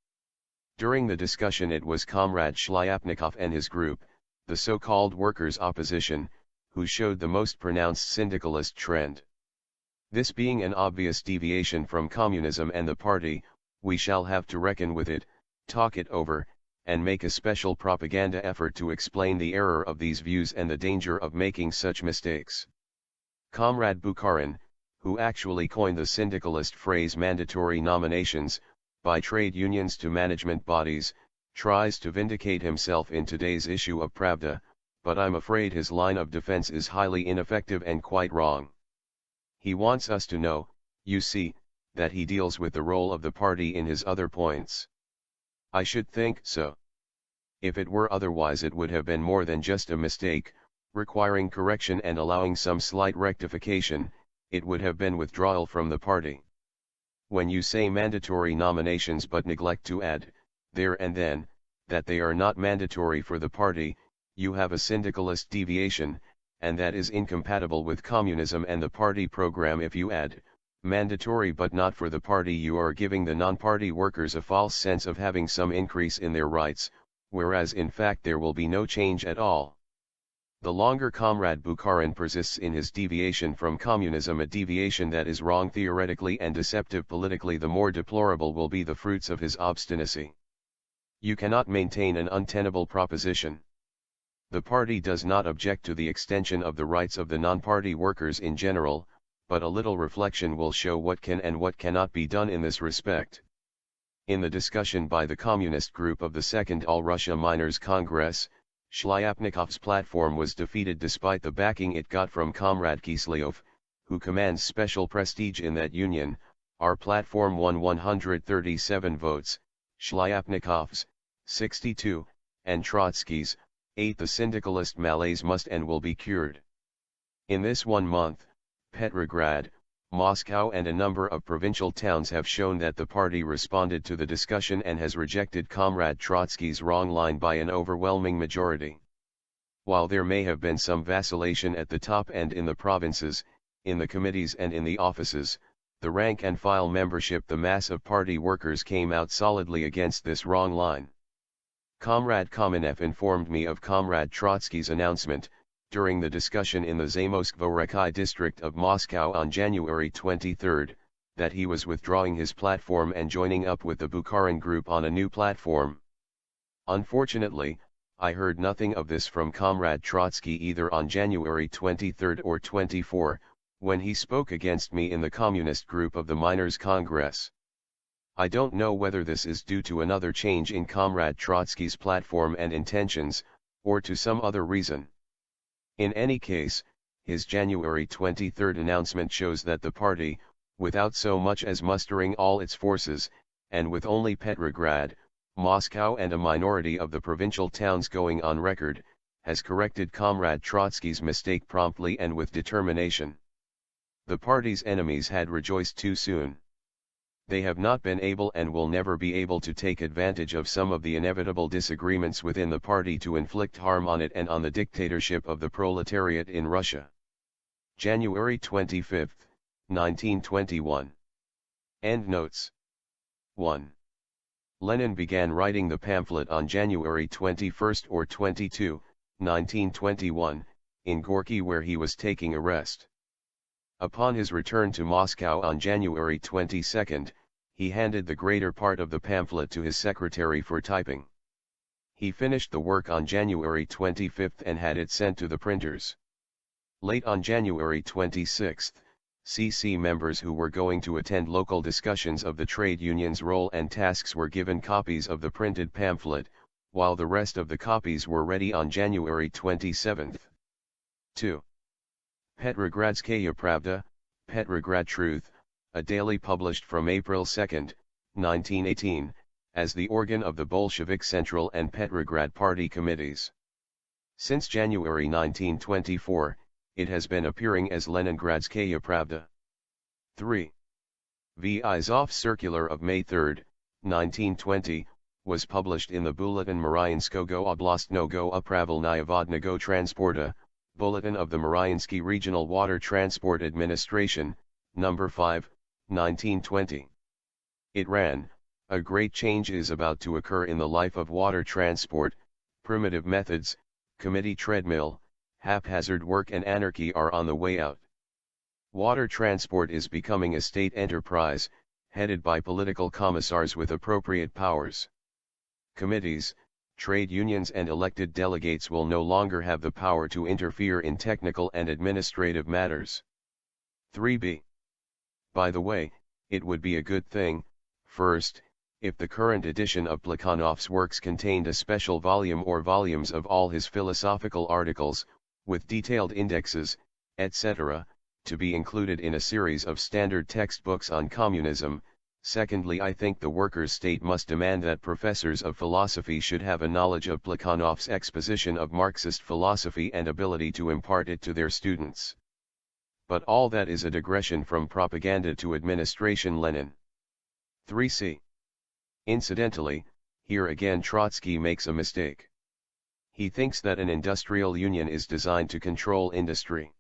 During the discussion it was Comrade Shlyapnikov and his group, the so-called workers' opposition, who showed the most pronounced syndicalist trend. This being an obvious deviation from communism and the party, we shall have to reckon with it, talk it over, and make a special propaganda effort to explain the error of these views and the danger of making such mistakes. Comrade Bukharin, who actually coined the syndicalist phrase mandatory nominations, by trade unions to management bodies, tries to vindicate himself in today's issue of Pravda, but I'm afraid his line of defense is highly ineffective and quite wrong. He wants us to know, you see, that he deals with the role of the party in his other points. I should think so. If it were otherwise it would have been more than just a mistake, requiring correction and allowing some slight rectification. It would have been withdrawal from the party. When you say mandatory nominations but neglect to add, there and then, that they are not mandatory for the party, you have a syndicalist deviation, and that is incompatible with communism and the party program. If you add, mandatory but not for the party, you are giving the non-party workers a false sense of having some increase in their rights, whereas in fact there will be no change at all. The longer Comrade Bukharin persists in his deviation from communism, a deviation that is wrong theoretically and deceptive politically, the more deplorable will be the fruits of his obstinacy. You cannot maintain an untenable proposition. The party does not object to the extension of the rights of the non-party workers in general, but a little reflection will show what can and what cannot be done in this respect. In the discussion by the Communist group of the Second All-Russia Miners' Congress, Shlyapnikov's platform was defeated despite the backing it got from Comrade Kiselyov, who commands special prestige in that union. Our platform won 137 votes, Shlyapnikov's 62, and Trotsky's 8. The syndicalist malaise must and will be cured. In this 1 month, Petrograd, Moscow and a number of provincial towns have shown that the party responded to the discussion and has rejected Comrade Trotsky's wrong line by an overwhelming majority. While there may have been some vacillation at the top and in the provinces, in the committees and in the offices, the rank and file membership, the mass of party workers, came out solidly against this wrong line. Comrade Kamenev informed me of Comrade Trotsky's announcement, during the discussion in the Zamoskvorekai district of Moscow on January 23, that he was withdrawing his platform and joining up with the Bukharin group on a new platform. Unfortunately, I heard nothing of this from Comrade Trotsky either on January 23 or 24, when he spoke against me in the Communist group of the Miners' Congress. I don't know whether this is due to another change in Comrade Trotsky's platform and intentions, or to some other reason. In any case, his January 23 announcement shows that the party, without so much as mustering all its forces, and with only Petrograd, Moscow and a minority of the provincial towns going on record, has corrected Comrade Trotsky's mistake promptly and with determination. The party's enemies had rejoiced too soon. They have not been able and will never be able to take advantage of some of the inevitable disagreements within the party to inflict harm on it and on the dictatorship of the proletariat in Russia. January 25, 1921. Endnotes. 1. Lenin began writing the pamphlet on January 21 or 22, 1921, in Gorky where he was taking a rest. Upon his return to Moscow on January 22, he handed the greater part of the pamphlet to his secretary for typing. He finished the work on January 25 and had it sent to the printers. Late on January 26, CC members who were going to attend local discussions of the trade union's role and tasks were given copies of the printed pamphlet, while the rest of the copies were ready on January 27. 2. Petrogradskaya Pravda, Petrograd Truth, a daily published from April 2, 1918, as the organ of the Bolshevik Central and Petrograd Party committees. Since January 1924, it has been appearing as Leningradskaya Pravda. 3. V. Izov Circular of May 3, 1920, was published in the Bulletin Mariinskogo Oblastnogo Upravilnaya Vodnego Transporta, Bulletin of the Mariinsky Regional Water Transport Administration, No. 5, 1920. It ran, "A great change is about to occur in the life of water transport, primitive methods, committee treadmill, haphazard work and anarchy are on the way out. Water transport is becoming a state enterprise, headed by political commissars with appropriate powers. Committees, trade unions and elected delegates will no longer have the power to interfere in technical and administrative matters." 3b. By the way, it would be a good thing, first, if the current edition of Plekhanov's works contained a special volume or volumes of all his philosophical articles, with detailed indexes, etc., to be included in a series of standard textbooks on communism. Secondly, I think the workers' state must demand that professors of philosophy should have a knowledge of Plekhanov's exposition of Marxist philosophy and ability to impart it to their students. But all that is a digression from propaganda to administration. Lenin. 3c. Incidentally, here again Trotsky makes a mistake. He thinks that an industrial union is designed to control industry.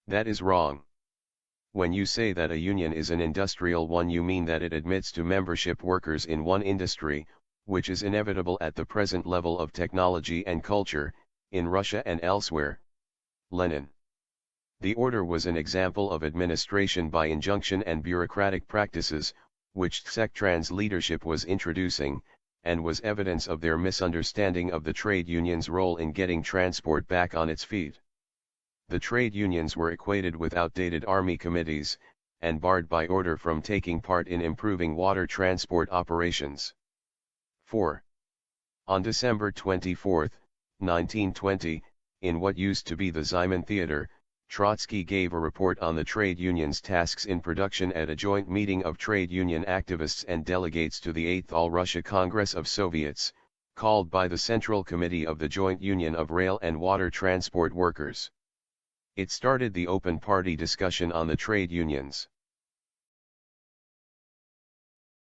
That is wrong. When you say that a union is an industrial one, you mean that it admits to membership workers in one industry, which is inevitable at the present level of technology and culture, in Russia and elsewhere. Lenin. The order was an example of administration by injunction and bureaucratic practices, which Tsektran's leadership was introducing, and was evidence of their misunderstanding of the trade union's role in getting transport back on its feet. The trade unions were equated with outdated army committees, and barred by order from taking part in improving water transport operations. 4. On December 24, 1920, in what used to be the Ziman Theater, Trotsky gave a report on the trade union's tasks in production at a joint meeting of trade union activists and delegates to the 8th All-Russia Congress of Soviets, called by the Central Committee of the Joint Union of Rail and Water Transport Workers. It started the open party discussion on the trade unions.